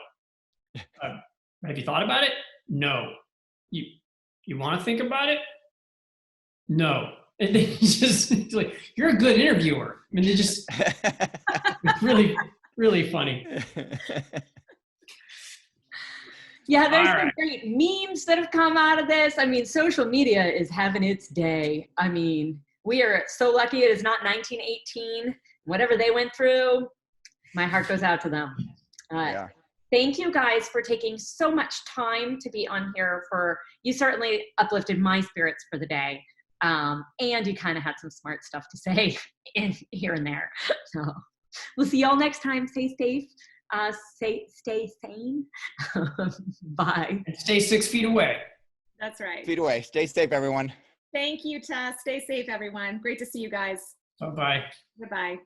Have you thought about it? No. You want to think about it? No. And then he's like, you're a good interviewer. I mean, it's really, really funny. Yeah, there's All some right. great memes that have come out of this. I mean, social media is having its day. I mean, we are so lucky it is not 1918. Whatever they went through, my heart goes out to them. Yeah. Thank you guys for taking so much time to be on here. You certainly uplifted my spirits for the day. And you kind of had some smart stuff to say here and there. So we'll see y'all next time. Stay safe. Stay sane. Bye. And stay 6 feet away. That's right. Feet away. Stay safe, everyone. Thank you, Tess. Stay safe, everyone. Great to see you guys. Bye-bye. Goodbye.